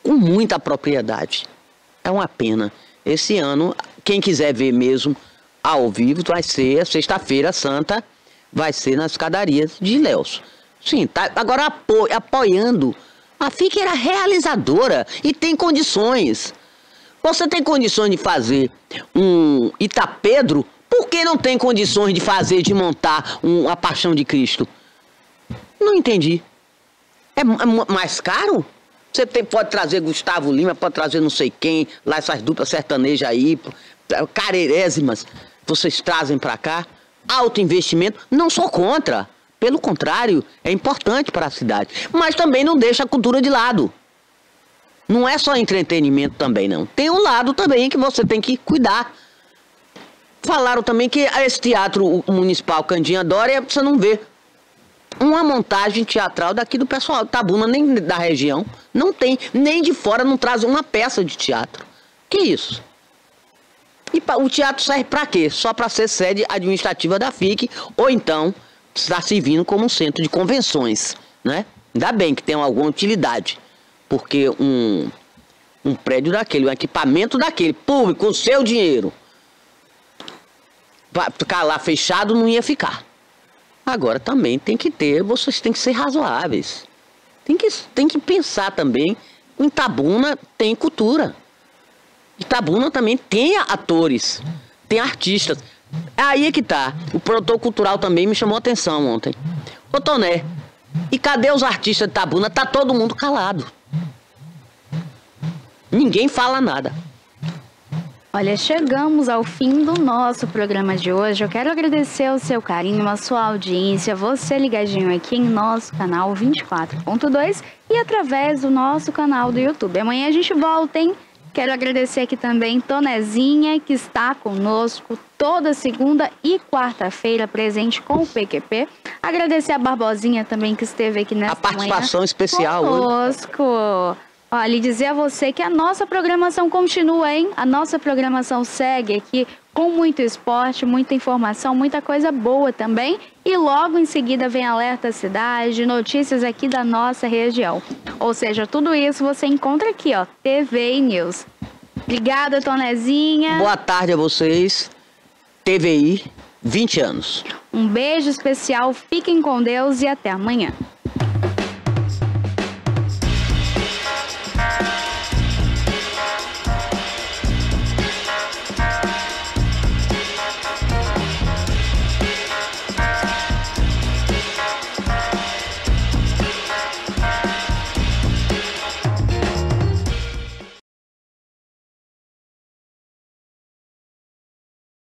S2: com muita propriedade. É uma pena. Esse ano, quem quiser ver mesmo ao vivo, vai ser sexta-feira santa, vai ser nas escadarias de Ilhéus. Sim, tá agora apoiando. A FIC era realizadora e tem condições. Você tem condições de fazer um Itapedro, por que não tem condições de montar a Paixão de Cristo? Não entendi. É mais caro? Você pode trazer Gustavo Lima, pode trazer não sei quem, lá essas duplas sertanejas aí, carerésimas, vocês trazem para cá. Alto investimento, não sou contra. Pelo contrário, é importante para a cidade. Mas também não deixa a cultura de lado. Não é só entretenimento também, não. Tem um lado também que você tem que cuidar. Falaram também que esse teatro municipal Candinha Dória, você não vê uma montagem teatral daqui do pessoal de Itabuna, nem da região. Não tem, nem de fora não traz uma peça de teatro. Que isso? E o teatro serve para quê? Só para ser sede administrativa da FIC, ou então está servindo como um centro de convenções, né? Ainda bem que tem alguma utilidade, porque um prédio daquele, um equipamento daquele, público, com o seu dinheiro, para ficar lá fechado não ia ficar. Agora também tem que ter, vocês têm que ser razoáveis. Tem que pensar também, em Itabuna tem cultura. Itabuna também tem atores, tem artistas. Aí é que tá. O produtor cultural também me chamou a atenção ontem. Ô Toné, e cadê os artistas de Itabuna? Tá todo mundo calado. Ninguém fala nada.
S5: Olha, chegamos ao fim do nosso programa de hoje. Eu quero agradecer o seu carinho, a sua audiência, você ligadinho aqui em nosso canal 24.2 e através do nosso canal do YouTube. Amanhã a gente volta, hein? Quero agradecer aqui também Tonezinha, que está conosco toda segunda e quarta-feira, presente com o PQP. Agradecer a Barbosinha também, que esteve aqui nessa manhã.
S2: A participação especial
S5: conosco. Olha, e dizer a você que a nossa programação continua, hein? A nossa programação segue aqui com muito esporte, muita informação, muita coisa boa também. E logo em seguida vem Alerta Cidade, notícias aqui da nossa região. Ou seja, tudo isso você encontra aqui, ó, TVI News. Obrigada, Tonezinha.
S2: Boa tarde a vocês. TVI, 20 anos.
S5: Um beijo especial, fiquem com Deus e até amanhã.